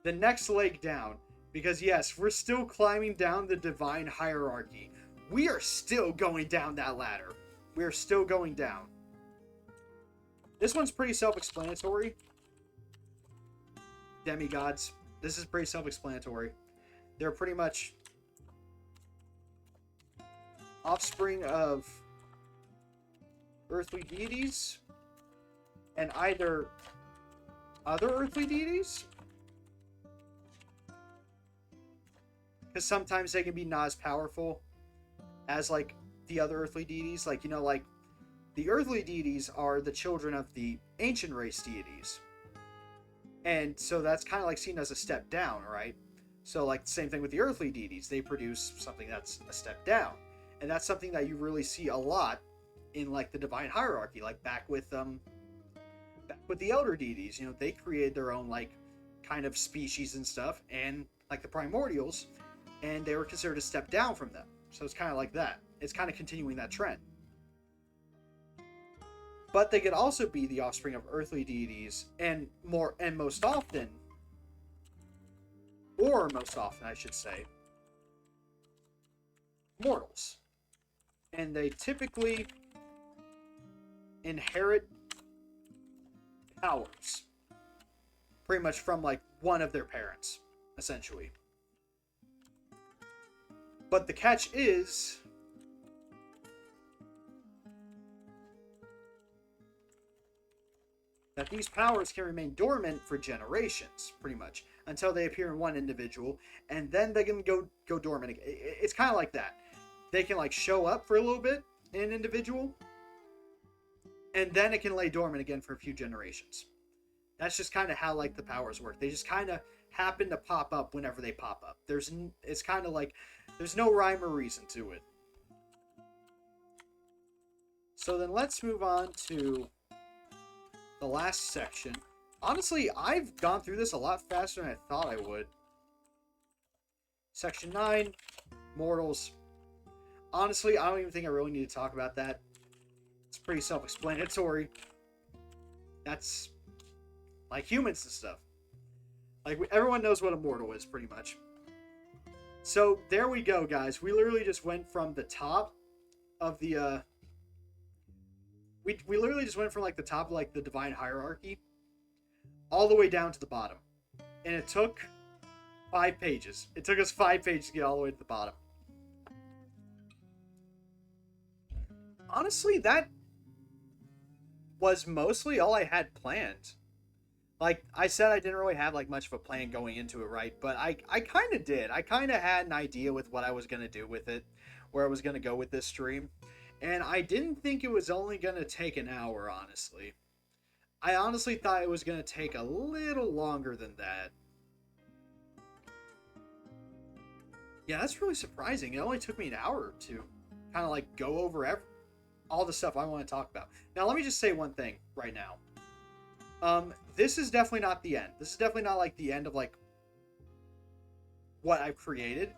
The next leg down. Because yes, we're still climbing down the divine hierarchy. We are still going down that ladder. We're still going down. This one's pretty self-explanatory. Demigods. This is pretty self-explanatory. They're pretty much offspring of earthly deities and either other earthly deities, because sometimes they can be not as powerful as like the other earthly deities. Like, you know, like the earthly deities are the children of the ancient race deities, and so that's kind of like seen as a step down, right? So like the same thing with the earthly deities, they produce something that's a step down, and that's something that you really see a lot in like the divine hierarchy, like back with the elder deities. You know, they created their own like kind of species and stuff, and like the primordials, and they were considered a step down from them. So it's kind of like that. It's kind of continuing that trend. But they could also be the offspring of earthly deities, and most often I should say, mortals. and they typically inherit powers pretty much from like one of their parents, essentially. But the catch is that these powers can remain dormant for generations, pretty much, until they appear in one individual, and then they can go dormant again. It's kind of like that. They can like show up for a little bit in an individual, and then it can lay dormant again for a few generations. That's just kind of how like the powers work. They just kind of happen to pop up whenever they pop up. It's kind of like there's no rhyme or reason to it. So then let's move on to the last section. Honestly, I've gone through this a lot faster than I thought I would. Section 9, Mortals. Honestly, I don't even think I really need to talk about that. It's pretty self-explanatory. That's like humans and stuff. Like, everyone knows what a mortal is, pretty much. So, there we go, guys. We literally just went from the top of the, We literally just went from, like, the top of, like, the divine hierarchy all the way down to the bottom. And it took 5 pages. It took us 5 pages to get all the way to the bottom. Honestly, that was mostly all I had planned. Like, I said I didn't really have, like, much of a plan going into it, right? But I kind of did. I kind of had an idea with what I was going to do with it, where I was going to go with this stream. And I didn't think it was only going to take an hour, honestly. I honestly thought it was going to take a little longer than that. Yeah, that's really surprising. It only took me an hour or two. Kind of, like, go over all the stuff I want to talk about. Now, let me just say one thing right now. This is definitely not the end. This is definitely not, like, the end of, like, what I've created.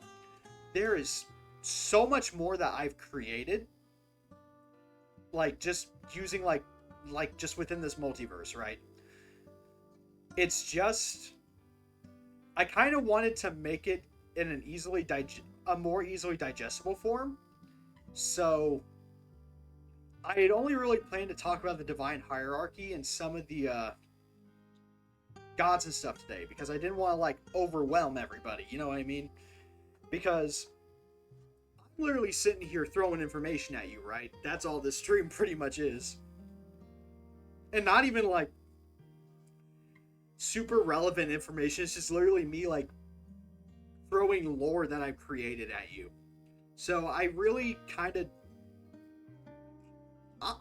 There is so much more that I've created. Like, just using, like, just within this multiverse, right? It's just... I kind of wanted to make it in an a more easily digestible form. So... I had only really planned to talk about the divine hierarchy and some of the gods and stuff today, because I didn't want to like overwhelm everybody, you know what I mean? Because I'm literally sitting here throwing information at you, right? That's all this stream pretty much is. And not even like super relevant information, it's just literally me like throwing lore that I've created at you. So I really kind of...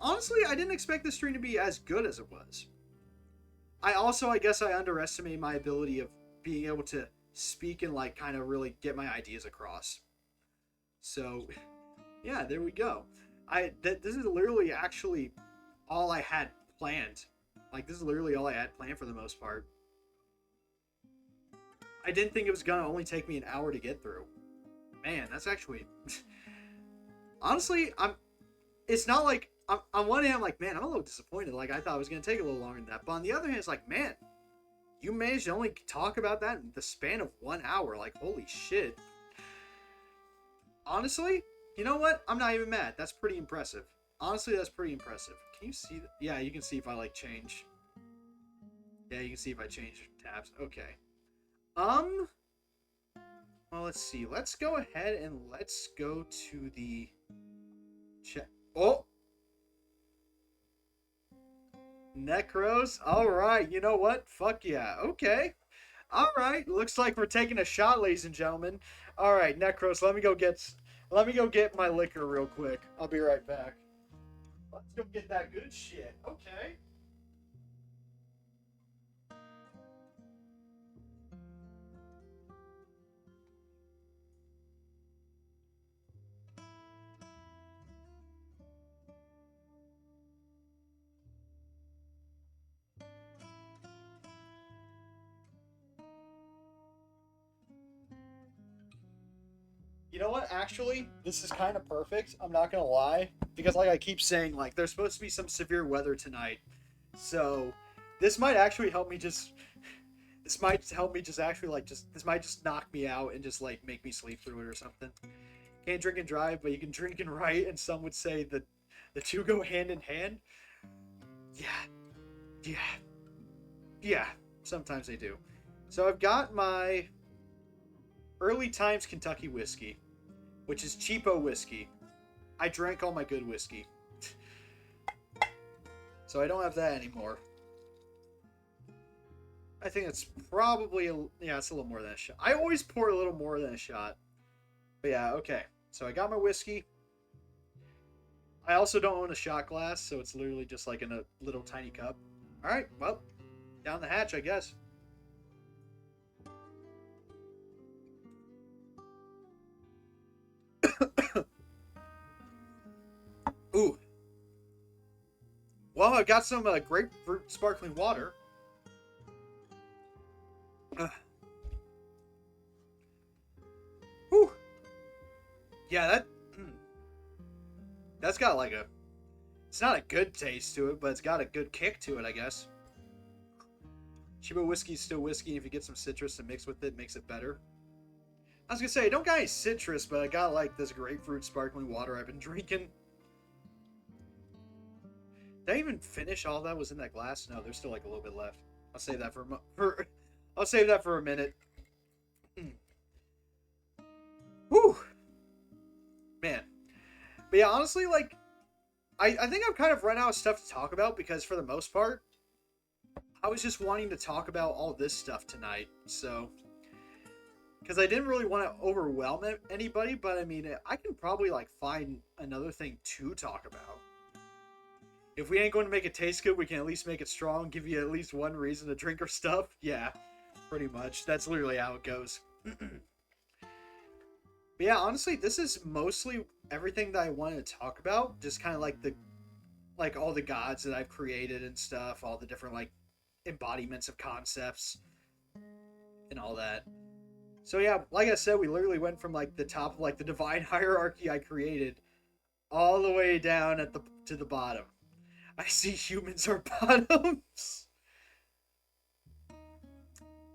Honestly, I didn't expect this stream to be as good as it was. I guess I underestimated my ability of being able to speak and, like, kind of really get my ideas across. So, yeah, there we go. This is literally actually all I had planned. Like, this is literally all I had planned for the most part. I didn't think it was gonna only take me an hour to get through. Man, that's actually... Honestly, it's not like... On one hand, I'm like, man, I'm a little disappointed. Like, I thought it was going to take a little longer than that. But on the other hand, it's like, man, you managed to only talk about that in the span of 1 hour. Like, holy shit. Honestly, you know what? I'm not even mad. That's pretty impressive. Honestly, that's pretty impressive. Can you see that? Yeah, you can see if I, like, change. Yeah, you can see if I change tabs. Okay. Well, let's see. Let's go ahead and let's go to the chat. Oh! Necros? Alright, you know what? Fuck yeah. Okay. Alright, looks like we're taking a shot, ladies and gentlemen. Alright, Necros, let me go get my liquor real quick. I'll be right back. Let's go get that good shit. Okay. You know what? Actually, this is kind of perfect. I'm not gonna lie, because like I keep saying, like there's supposed to be some severe weather tonight, so this might actually help me just. This might help me just actually like this might just knock me out and just like make me sleep through it or something. can't drink and drive, but you can drink and write, and some would say that the two go hand in hand. Yeah. Yeah. Sometimes they do. So I've got my Early Times Kentucky whiskey, which is cheapo whiskey. I drank all my good whiskey. So I don't have that anymore. I think it's probably, it's a little more than a shot. I always pour a little more than a shot. But yeah, okay. So I got my whiskey. I also don't own a shot glass, so it's literally just like in a little tiny cup. All right, well, down the hatch, I guess. Ooh. Well, I got some grapefruit sparkling water. Whew. Yeah, that's got like it's not a good taste to it, but it's got a good kick to it, I guess. Cheapo whiskey's still whiskey. If you get some citrus to mix with it, makes it better. I was gonna say, I don't got any citrus, but I got like this grapefruit sparkling water I've been drinking. Did I even finish all that was in that glass? No, there's still like a little bit left. I'll save that I'll save that for a minute. Whew. Man. But yeah, honestly, like, I think I've kind of run out of stuff to talk about because for the most part, I was just wanting to talk about all this stuff tonight. So, because I didn't really want to overwhelm anybody, but I mean, I can probably like find another thing to talk about. If we ain't going to make it taste good, we can at least make it strong, give you at least one reason to drink our stuff. Yeah, pretty much. That's literally how it goes. But yeah, honestly, this is mostly everything that I wanted to talk about. Just kind of like all the gods that I've created and stuff, all the different like embodiments of concepts and all that. So yeah, like I said, we literally went from like the top of like the divine hierarchy I created all the way down to the bottom. I see humans are bottoms.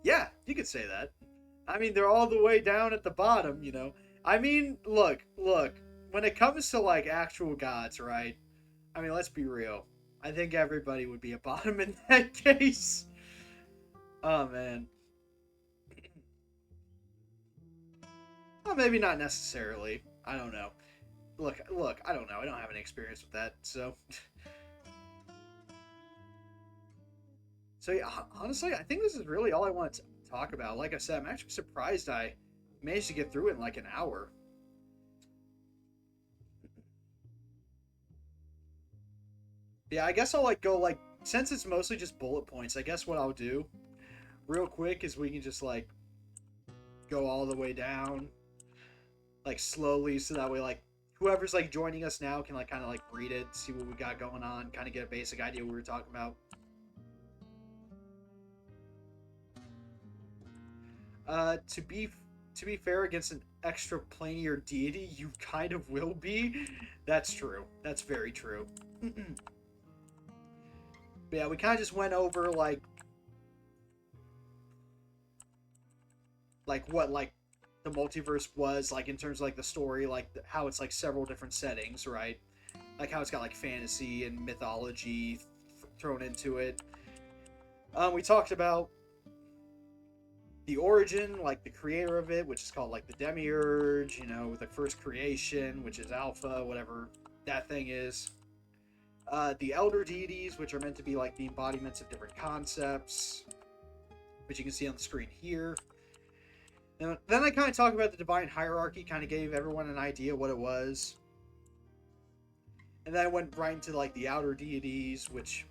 Yeah, you could say that. I mean, they're all the way down at the bottom, you know. I mean, look. When it comes to, like, actual gods, right? I mean, let's be real. I think everybody would be a bottom in that case. Oh, man. Well, maybe not necessarily. I don't know. Look, I don't know. I don't have any experience with that, so... So yeah, honestly, I think this is really all I want to talk about. Like I said, I'm actually surprised I managed to get through it in like an hour. Yeah, I guess I'll like go like, since it's mostly just bullet points, I guess what I'll do real quick is we can just like go all the way down like slowly, so that way like whoever's like joining us now can like kind of like read it, see what we got going on, kind of get a basic idea what we were talking about. To be fair, against an extraplanar deity, you kind of will be. That's true. That's very true. But yeah, we kind of just went over like what like the multiverse was like in terms of like the story, like how it's like several different settings, right? Like how it's got like fantasy and mythology thrown into it. We talked about the origin, like the creator of it, which is called like the demiurge, you know, the first creation, which is alpha, whatever that thing is. The elder deities, which are meant to be like the embodiments of different concepts, which you can see on the screen here. And then I kind of talked about the divine hierarchy, kind of gave everyone an idea what it was. And then I went right into like the outer deities, which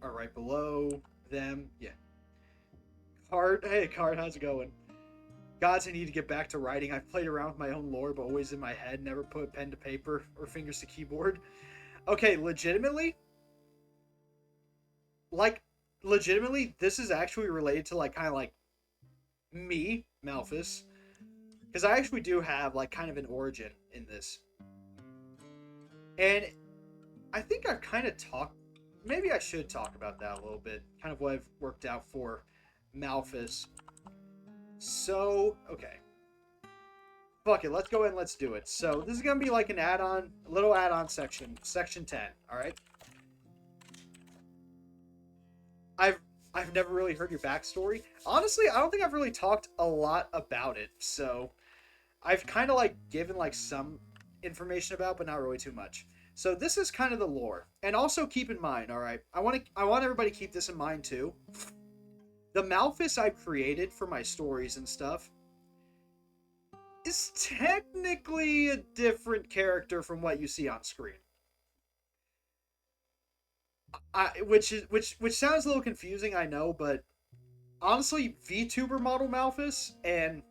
are right below them. Yeah. Card, hey Card, how's it going? Gods, I need to get back to writing. I've played around with my own lore, but always in my head. Never put pen to paper or fingers to keyboard. Okay, legitimately, this is actually related to like kind of like me, Malphas, because I actually do have like kind of an origin in this, and I think I've kind of talked. Maybe I should talk about that a little bit. Kind of what I've worked out for Malphas. So, okay. fuck it, let's go in, let's do it. So this is gonna be like an add-on, a little add-on section, section 10. All right. I've never really heard your backstory. Honestly, I don't think I've really talked a lot about it. So I've kind of like given like some information about, but not really too much. So this is kind of the lore, and also keep in mind. All right, I want everybody to keep this in mind too. The Malphas I created for my stories and stuff is technically a different character from what you see on screen. Which sounds a little confusing, I know, but honestly, VTuber model Malphas and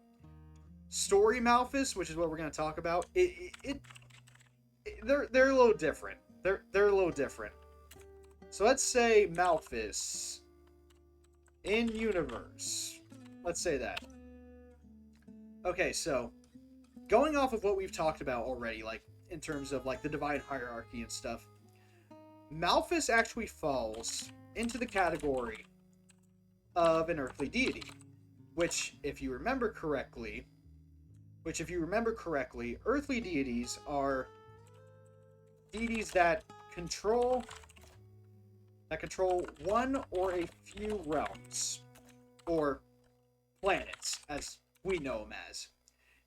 story Malphas, which is what we're going to talk about, they're a little different. They're a little different. So let's say Malphas in universe. Let's say that. Okay, so going off of what we've talked about already, like in terms of like the divine hierarchy and stuff, Malphas actually falls into the category of an earthly deity, which, if you remember correctly, earthly deities are deities that control one or a few realms, or planets, as we know them as.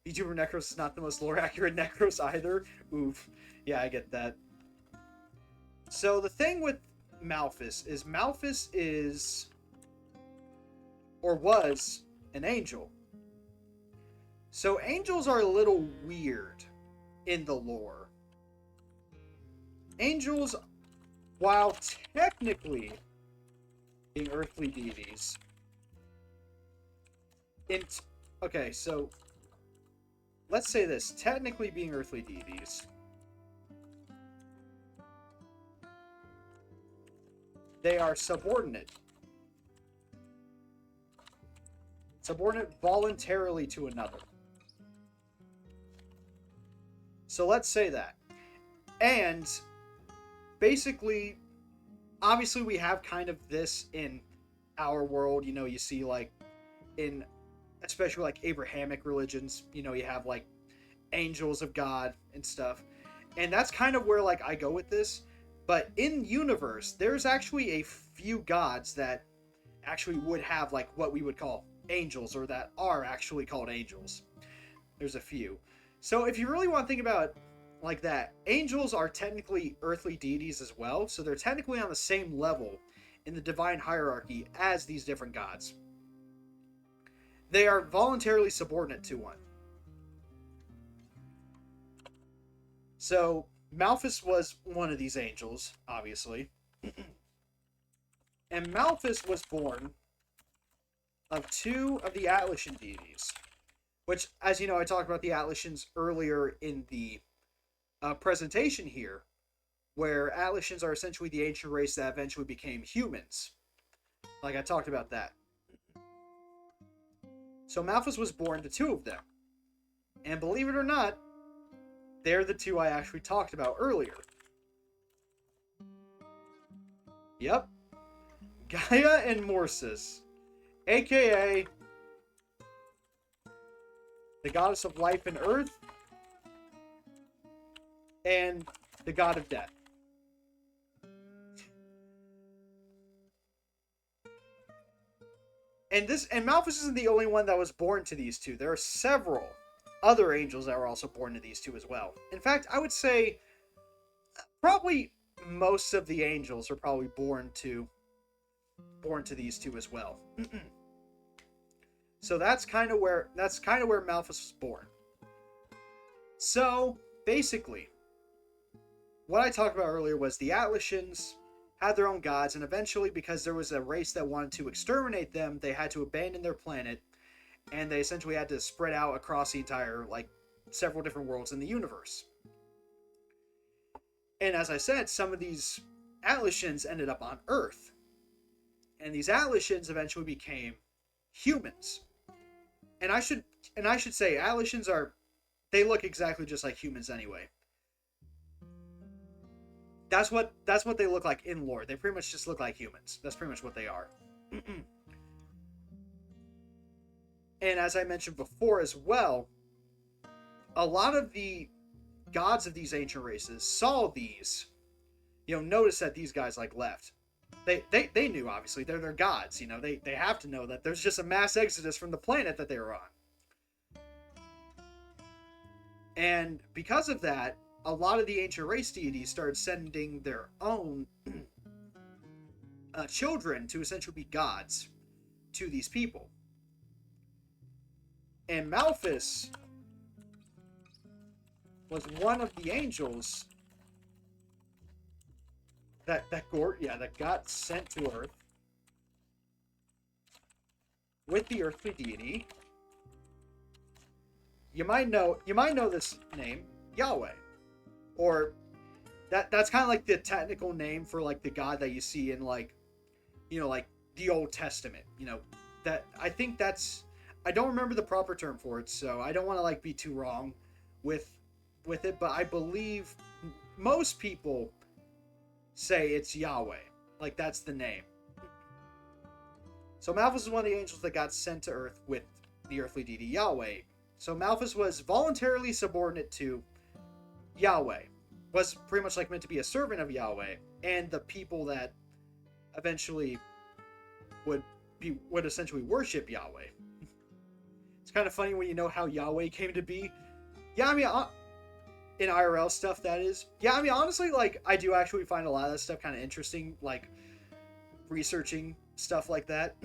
VTuber Necros is not the most lore-accurate Necros either. Oof. Yeah, I get that. So the thing with Malphas is, or was, an angel. So angels are a little weird in the lore. Angels, while technically being earthly deities, okay, so let's say this, technically being earthly deities, they are subordinate voluntarily to another. So let's say that. And basically, obviously we have kind of this in our world, you know, you see like in especially like Abrahamic religions, you know, you have like angels of God and stuff. And that's kind of where like I go with this. But in universe, there's actually a few gods that actually would have like what we would call angels, or that are actually called angels. There's a few. So if you really want to think about it like that, angels are technically earthly deities as well, so they're technically on the same level in the divine hierarchy as these different gods. They are voluntarily subordinate to one. So Malphas was one of these angels, obviously. And Malphas was born of two of the Atlassian deities, which, as you know, I talked about the Atlassians earlier in the presentation here, where Atlassians are essentially the ancient race that eventually became humans. Like I talked about that. So Malphas was born to two of them. And believe it or not, they're the two I actually talked about earlier. Yep. Gaia and Morsis, aka the goddess of life and earth, and the god of death. And Malphas isn't the only one that was born to these two. There are several other angels that were also born to these two as well. In fact, I would say probably most of the angels are probably born to these two as well. So that's kind of where Malphas was born. So basically, what I talked about earlier was the Atlassians had their own gods, and eventually, because there was a race that wanted to exterminate them, they had to abandon their planet, and they essentially had to spread out across the entire, like, several different worlds in the universe. And as I said, some of these Atlassians ended up on Earth. And these Atlassians eventually became humans. And I should say, Atlassians they look exactly just like humans anyway. That's what they look like in lore. They pretty much just look like humans. That's pretty much what they are. And as I mentioned before as well, a lot of the gods of these ancient races saw these, noticed that these guys like left. They knew, obviously, they're their gods, they have to know that there's just a mass exodus from the planet that they were on. And because of that, a lot of the ancient race deities started sending their own children to essentially be gods to these people. And Malphas was one of the angels that got sent to Earth with the earthly deity. You might know this name, Yahweh. Or that's kind of like the technical name for like the God that you see in like the Old Testament. That I think that's, I don't remember the proper term for it, so I don't want to like be too wrong with it, but I believe most people say it's Yahweh. Like that's the name. So Malphas is one of the angels that got sent to Earth with the earthly deity Yahweh. So Malphas was voluntarily subordinate to Yahweh, was pretty much like meant to be a servant of Yahweh, and the people that eventually would essentially worship Yahweh. It's kind of funny when you know how Yahweh came to be. Yeah, I mean, in IRL stuff, that is. Yeah, I mean, honestly, like, I do actually find a lot of that stuff kind of interesting, like, researching stuff like that.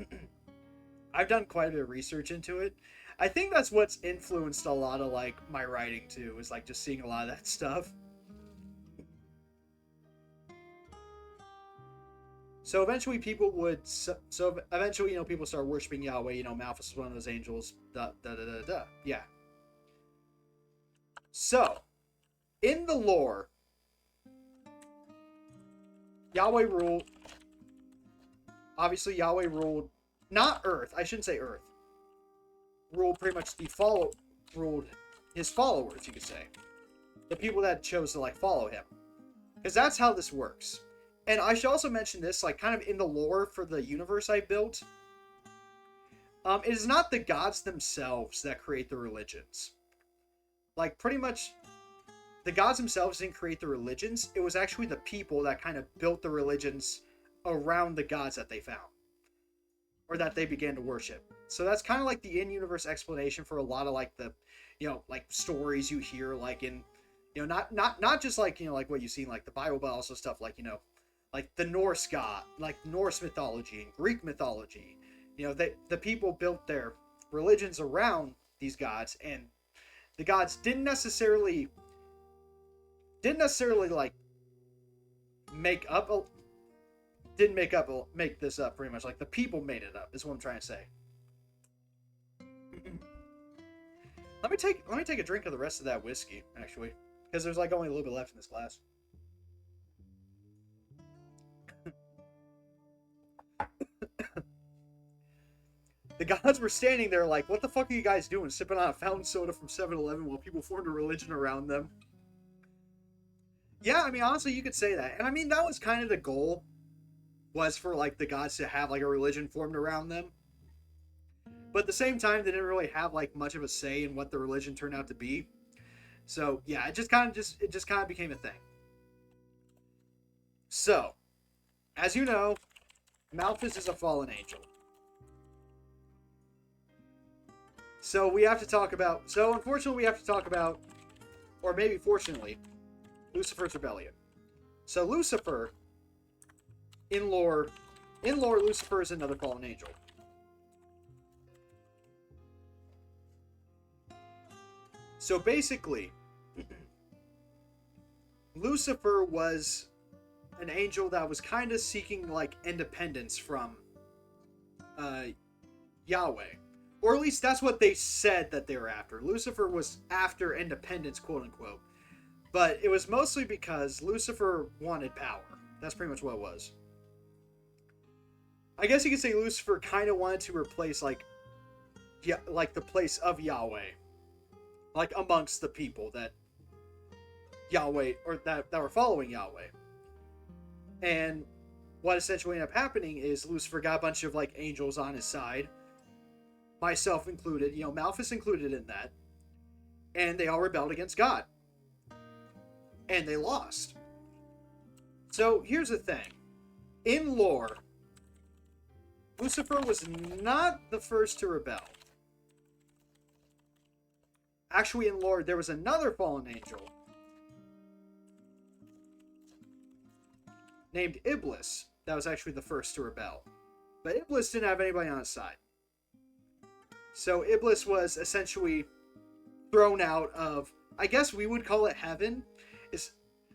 I've done quite a bit of research into it. I think that's what's influenced a lot of, like, my writing, too, is, like, just seeing a lot of that stuff. So eventually people would, people start worshiping Yahweh, Malphas was one of those angels, yeah. So, in the lore, Yahweh ruled, obviously Yahweh ruled, not Earth, I shouldn't say Earth, ruled pretty much ruled his followers, you could say. The people that chose to, like, follow him. Because that's how this works. And I should also mention this, like, kind of in the lore for the universe I built. It is not the gods themselves that create the religions. Like, pretty much, the gods themselves didn't create the religions. It was actually the people that kind of built the religions around the gods that they found. Or that they began to worship. So that's kind of like the in-universe explanation for a lot of, like, the, like, stories you hear, like, in, not just, like, like what you see in, like, the Bible, but also stuff like, like the Norse god, like Norse mythology and Greek mythology. The people built their religions around these gods, and the gods didn't necessarily like make this up, pretty much. Like the people made it up, is what I'm trying to say. Let me take a drink of the rest of that whiskey, actually, because there's like only a little bit left in this glass. The gods were standing there like, what the fuck are you guys doing? Sipping on a fountain soda from 7-Eleven while people formed a religion around them. Yeah, I mean, honestly, you could say that. And I mean, that was kind of the goal, was for, like, the gods to have, like, a religion formed around them. But at the same time, they didn't really have, like, much of a say in what the religion turned out to be. So, yeah, it just kind of became a thing. So, as you know, Malphas is a fallen angel. So unfortunately we have to talk about, or maybe fortunately, Lucifer's rebellion. So Lucifer, in lore, Lucifer is another fallen angel. So basically, Lucifer was an angel that was kind of seeking, like, independence from Yahweh. Or at least that's what they said that they were after. Lucifer was after independence, quote unquote. But it was mostly because Lucifer wanted power. That's pretty much what it was. I guess you could say Lucifer kind of wanted to replace, like the place of Yahweh. Like, amongst the people that Yahweh, or that were following Yahweh. And what essentially ended up happening is Lucifer got a bunch of, like, angels on his side. Myself included, Malphas included in that. and they all rebelled against God. And they lost. So here's the thing. In lore, Lucifer was not the first to rebel. Actually, in lore, there was another fallen angel named Iblis that was actually the first to rebel. But Iblis didn't have anybody on his side. So Iblis was essentially thrown out of, I guess we would call it heaven.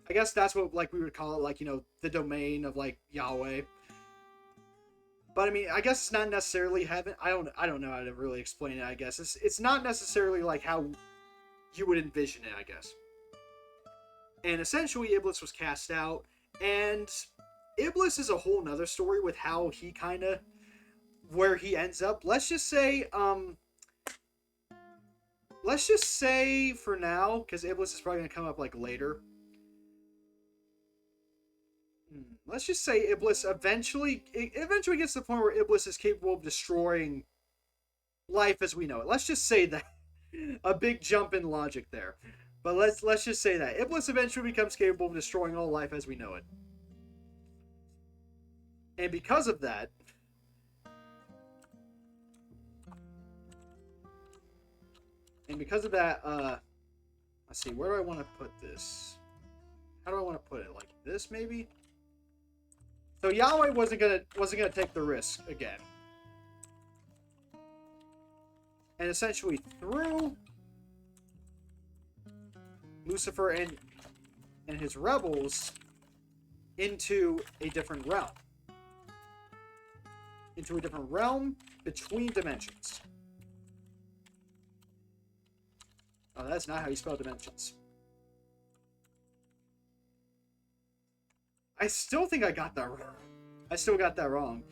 I guess that's what like we would call it, like, you know, the domain of like Yahweh. But I mean, I guess it's not necessarily heaven. I don't know how to really explain it. I guess it's not necessarily like how you would envision it, I guess. And essentially, Iblis was cast out, and Iblis is a whole nother story with how he kind of, where he ends up. Let's just say for now, because Iblis is probably gonna come up like later. Let's just say Iblis eventually gets to the point where Iblis is capable of destroying life as we know it. Let's just say that. A big jump in logic there. But let's just say that. Iblis eventually becomes capable of destroying all life as we know it. And because of that, let's see, where do I want to put this? How do I want to put it? Like this, maybe? So Yahweh wasn't gonna take the risk again. And essentially threw Lucifer and his rebels into a different realm. Into a different realm between dimensions. Oh, that's not how you spell dimensions. I still think I got that wrong. I still got that wrong.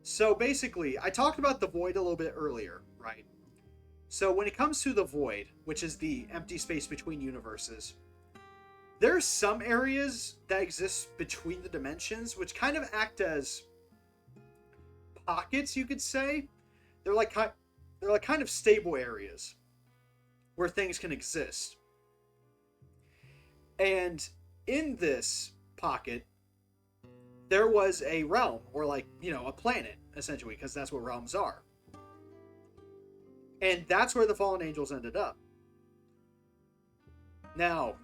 So basically, I talked about the void a little bit earlier, right? So when it comes to the void, which is the empty space between universes, there's some areas that exist between the dimensions, which kind of act as pockets, you could say. They're like kind of stable areas where things can exist. And in this pocket, there was a realm, or like, you know, a planet, essentially, because that's what realms are. And that's where the fallen angels ended up. Now,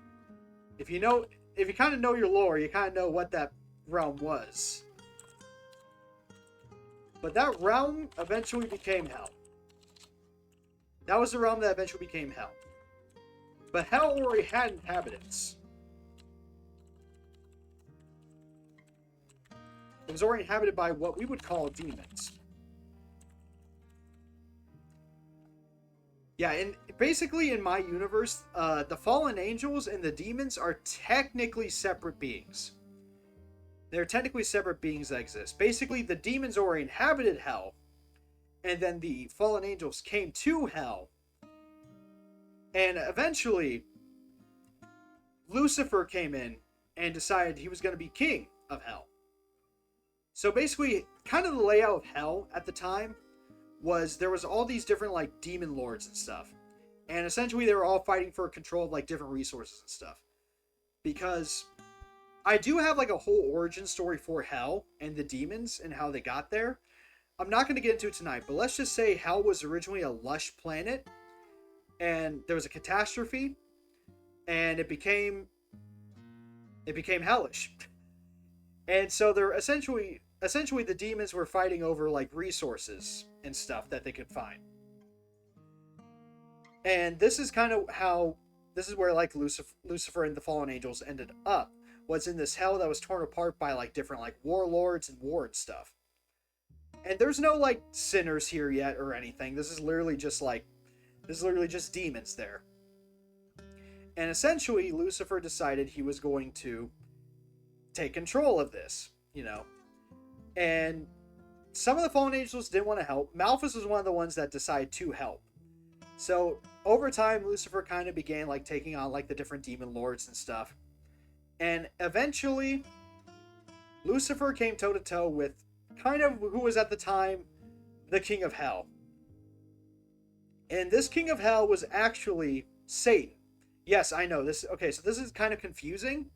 if you kind of know your lore, you kind of know what that realm was. But that realm eventually became hell. That was the realm that eventually became hell. But hell already had inhabitants. It was already inhabited by what we would call demons. Yeah, and basically in my universe, the fallen angels and the demons are technically separate beings. They're technically separate beings that exist. Basically, the demons already inhabited hell, and then the fallen angels came to hell. And eventually, Lucifer came in and decided he was going to be king of hell. So basically, kind of the layout of hell at the time was there was all these different like demon lords and stuff. And essentially they were all fighting for control of like different resources and stuff. Because I do have like a whole origin story for hell and the demons and how they got there. I'm not going to get into it tonight, but let's just say hell was originally a lush planet. And there was a catastrophe. And it became hellish. And so they're essentially the demons were fighting over like resources and stuff that they could find. And this is kind of how, this is where like Lucifer and the fallen angels ended up, was in this hell that was torn apart by like different like warlords and war and stuff. And there's no like sinners here yet or anything. This is literally just demons there. And essentially Lucifer decided he was going to take control of this, you know. And some of the fallen angels didn't want to help. Malphas was one of the ones that decided to help. So over time, Lucifer kind of began like taking on like the different demon lords and stuff. And eventually, Lucifer came toe to toe with kind of who was at the time the king of hell. And this king of hell was actually Satan. Yes, I know this. Okay, so this is kind of confusing,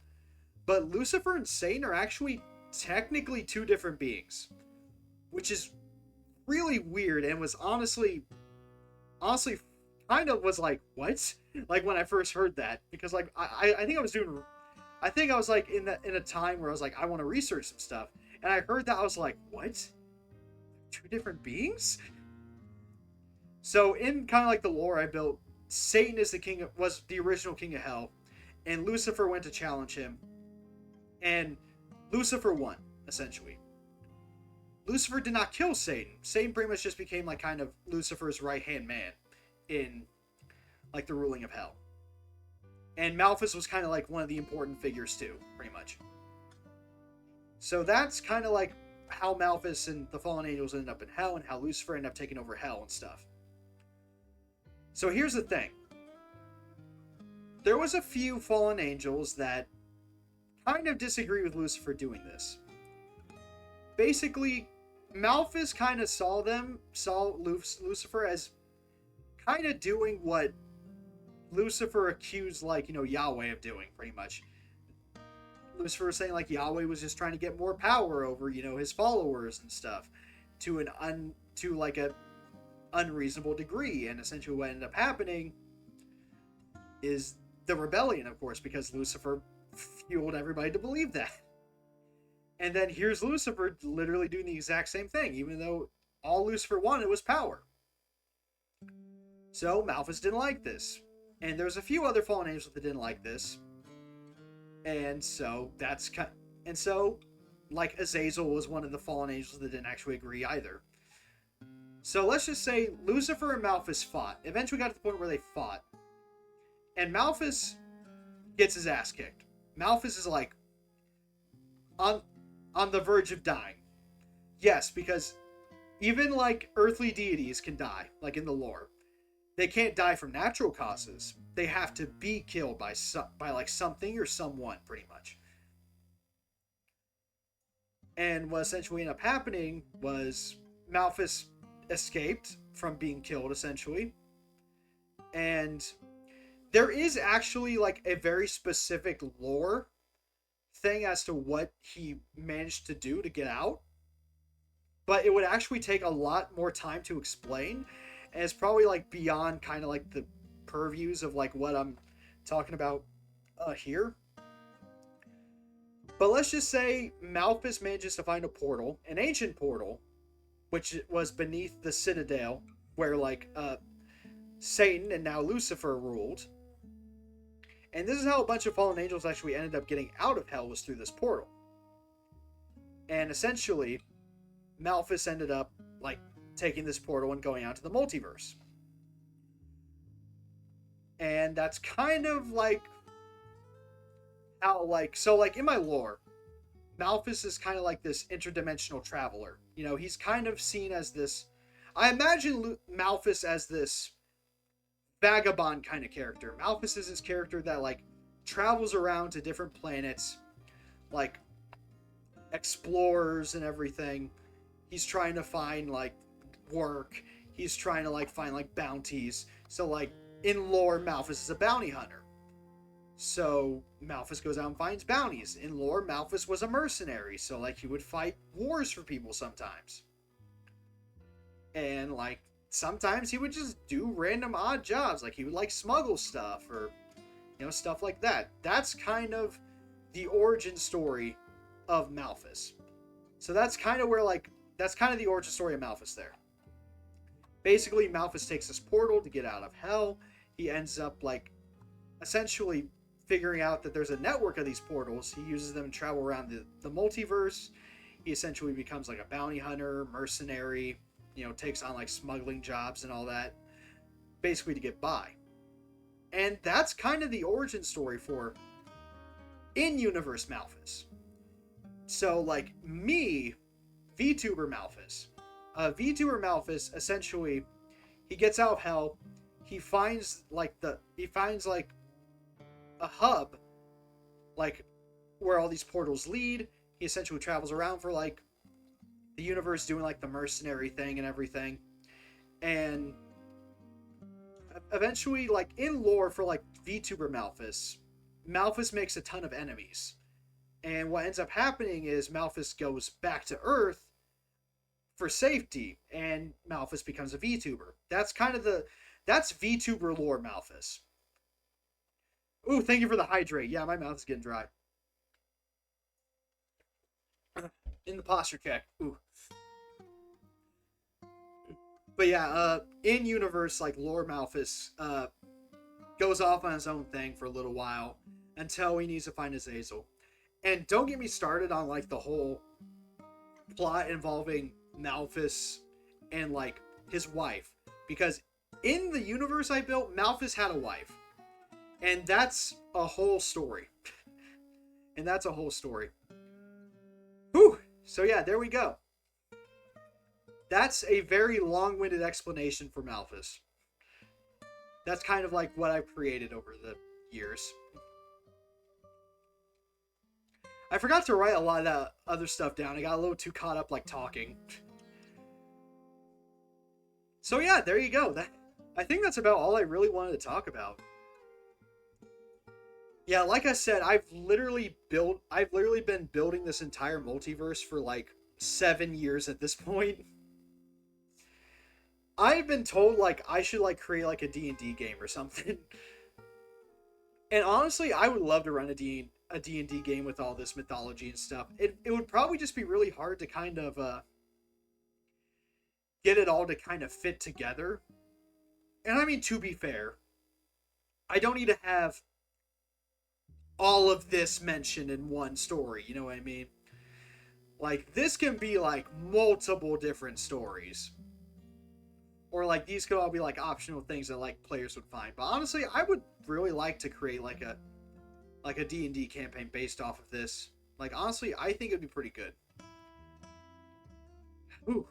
but Lucifer and Satan are actually technically two different beings, which is really weird and was honestly kind of was like, what? Like when I first heard that, because like I think I was like in a time where I was like, I want to research some stuff, and I heard that, I was like, what? Two different beings? So in kind of like the lore I built, Satan is was the original king of hell, and Lucifer went to challenge him, and Lucifer won, essentially. Lucifer did not kill Satan. Satan pretty much just became like kind of Lucifer's right-hand man in like the ruling of hell. And Malphas was kind of like one of the important figures too, pretty much. So that's kind of like how Malphas and the fallen angels ended up in hell, and how Lucifer ended up taking over hell and stuff. So here's the thing. There was a few fallen angels that kind of disagree with Lucifer doing this. Basically, Malphas kind of saw Lucifer as kind of doing what Lucifer accused, like, Yahweh of doing, pretty much. Lucifer was saying, like, Yahweh was just trying to get more power over, his followers and stuff to a unreasonable degree. And essentially what ended up happening is the rebellion, of course, because Lucifer fueled everybody to believe that. And then here's Lucifer literally doing the exact same thing, even though all Lucifer wanted was power. So Malphas didn't like this. And there's a few other fallen angels that didn't like this. And so like Azazel was one of the fallen angels that didn't actually agree either. So let's just say Lucifer and Malphas fought. Eventually got to the point where they fought. And Malphas gets his ass kicked. Malphas is like on the verge of dying. Yes, because even like earthly deities can die, like in the lore. They can't die from natural causes. They have to be killed by like something or someone, pretty much. And what essentially ended up happening was Malphas escaped from being killed, essentially. And there is actually like a very specific lore thing as to what he managed to do to get out. But it would actually take a lot more time to explain. And it's probably like beyond kind of like the purviews of like what I'm talking about here. But let's just say Malphas manages to find a portal, an ancient portal, which was beneath the citadel where like Satan and now Lucifer ruled. And this is how a bunch of fallen angels actually ended up getting out of hell, was through this portal. And essentially, Malphas ended up like taking this portal and going out to the multiverse. And that's kind of like how in my lore, Malphas is kind of like this interdimensional traveler. He's kind of seen as this, I imagine Malphas as this vagabond kind of character. Malphas is this character that like travels around to different planets, like explores and everything. He's trying to find like work. He's trying to like find like bounties. So like in lore, Malphas is a bounty hunter. So Malphas goes out and finds bounties. In lore, Malphas was a mercenary. So like he would fight wars for people sometimes. And like sometimes he would just do random odd jobs. Like he would like smuggle stuff or stuff like that. That's kind of the origin story of Malphas. So that's kind of the origin story of Malphas there. Basically, Malphas takes this portal to get out of hell. He ends up like essentially figuring out that there's a network of these portals. He uses them to travel around the multiverse. He essentially becomes like a bounty hunter, mercenary, takes on like smuggling jobs and all that, basically to get by. And that's kind of the origin story for in-universe Malphas. So like me, VTuber Malphas. VTuber Malphas, essentially, he gets out of hell. He finds like a hub, like where all these portals lead. He essentially travels around for like the universe, doing like the mercenary thing and everything. And eventually, like, in lore for, like, VTuber Malphas, Malphas makes a ton of enemies. And what ends up happening is Malphas goes back to Earth for safety, and Malphas becomes a VTuber. That's kind of that's VTuber lore Malphas. Ooh, thank you for the hydrate. Yeah, my mouth is getting dry. In the posture check. Ooh. But yeah, in universe, like, lore Malphas goes off on his own thing for a little while until he needs to find Azazel. And don't get me started on, like, the whole plot involving Malphas and, like, his wife, because in the universe I built, Malphas had a wife, and that's a whole story. And that's a whole story. Whew. So yeah, there we go. That's a very long-winded explanation for Malphas. That's kind of like what I've created over the years. I forgot to write a lot of that other stuff down. I got a little too caught up, like, talking. So yeah, there you go. I think that's about all I really wanted to talk about. Yeah, like I said, I've literally been building this entire multiverse for like 7 years at this point. I've been told, like, I should, like, create, like, a D&D game or something. And honestly, I would love to run a D&D game with all this mythology and stuff. It would probably just be really hard to kind of get it all to kind of fit together. And I mean, to be fair, I don't need to have all of this mentioned in one story, you know what I mean? Like, this can be, like, multiple different stories. Or, like, these could all be, like, optional things that, like, players would find. But honestly, I would really like to create, like a D&D campaign based off of this. Like, honestly, I think it'd be pretty good. Ooh.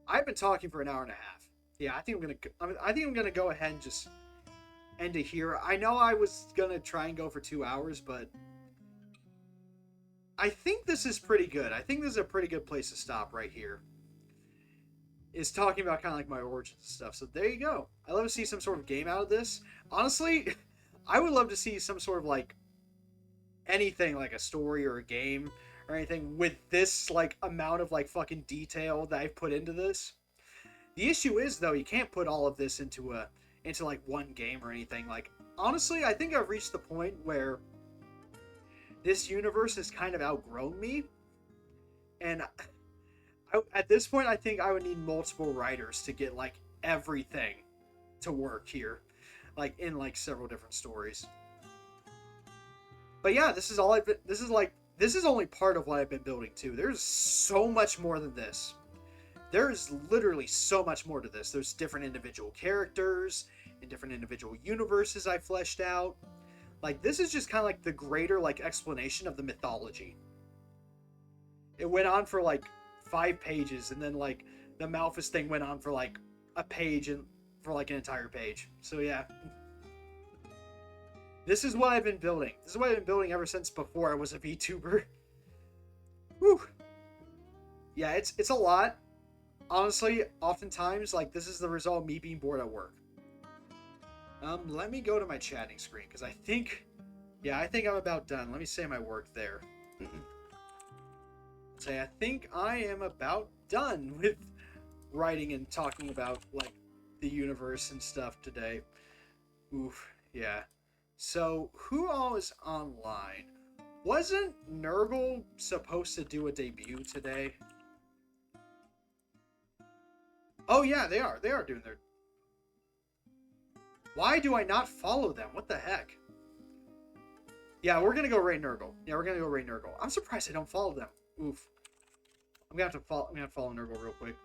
I've been talking for an hour and a half. Yeah, I think I'm gonna go ahead and just end it here. I know I was gonna try and go for 2 hours, but I think this is pretty good. I think this is a pretty good place to stop right here. Is talking about kind of like my origins and stuff. So there you go. I love to see some sort of game out of this. Honestly, I would love to see some sort of, like, anything, like a story or a game or anything with this, like, amount of, like, fucking detail that I've put into this. The issue is, though, you can't put all of this into like one game or anything. Like, honestly, I think I've reached the point where this universe has kind of outgrown me, and at this point, I think I would need multiple writers to get, like, everything to work here, like, in, like, several different stories. But yeah, this is all this is only part of what I've been building too. There's so much more than this. There's literally so much more to this. There's different individual characters and different individual universes I fleshed out. Like, this is just kind of like the greater, like, explanation of the mythology. It went on for, like, 5 pages, and then, like, the Malphas thing went on for, like, a page and for, like, an entire page. So yeah, this is what I've been building. This is what I've been building ever since before I was a VTuber. Whew. Yeah, it's a lot. Honestly, oftentimes, like, this is the result of me being bored at work. Let me go to my chatting screen, because I think I'm about done. Let me say my work there. Say, I think I am about done with writing and talking about, like, the universe and stuff today. Oof, yeah. So, who all is online? Wasn't Nurgle supposed to do a debut today? Oh yeah, they are. They are doing their... Why do I not follow them? What the heck? Yeah, we're gonna go raid Nurgle. Yeah, we're gonna go raid Nurgle. I'm surprised I don't follow them. Oof. I'm gonna have to follow Nurgle real quick.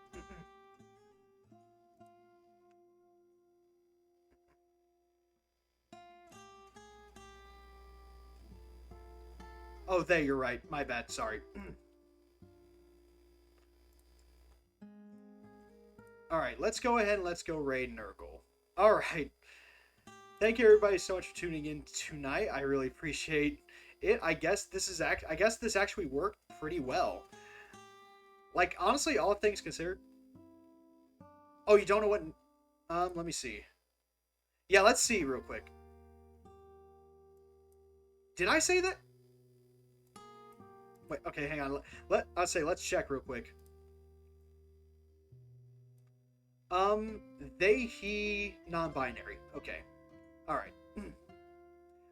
Oh, you're right. My bad. Sorry. Alright, let's go ahead and let's go raid Nurgle. Alright. Thank you everybody so much for tuning in tonight. I really appreciate it. I guess this actually worked pretty well. Like, honestly, all things considered. Oh, you don't know what... let me see. Yeah, let's see real quick. Did I say that? Wait, okay, hang on. Let's check real quick. They, he, non-binary. Okay. All right.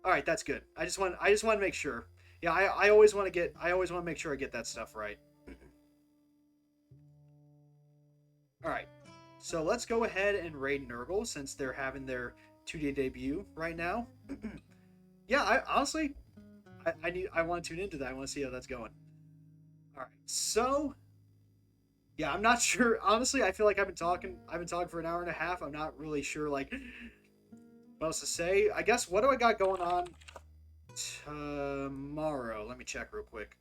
All right, that's good. I just want to make sure. Yeah, I always want to make sure I get that stuff right. All right. So let's go ahead and raid Nurgle since they're having their 2-day debut right now. Yeah, I want to tune into that. I want to see how that's going. All right. So, yeah, I'm not sure. Honestly, I feel like I've been talking for an hour and a half. I'm not really sure like what else to say. I guess what do I got going on tomorrow? Let me check real quick.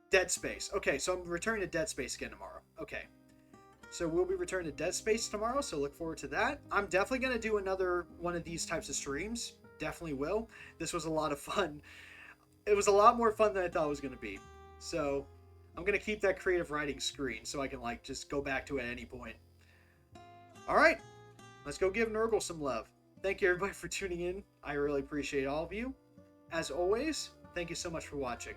Dead Space. Okay, so I'm returning to Dead Space again tomorrow. Okay. So we'll be returning to Dead Space tomorrow, so look forward to that. I'm definitely going to do another one of these types of streams. Definitely will. This was a lot of fun. It was a lot more fun than I thought it was going to be. So I'm going to keep that creative writing screen so I can like just go back to it at any point. All right. Let's go give Nurgle some love. Thank you everybody for tuning in. I really appreciate all of you. As always, thank you so much for watching.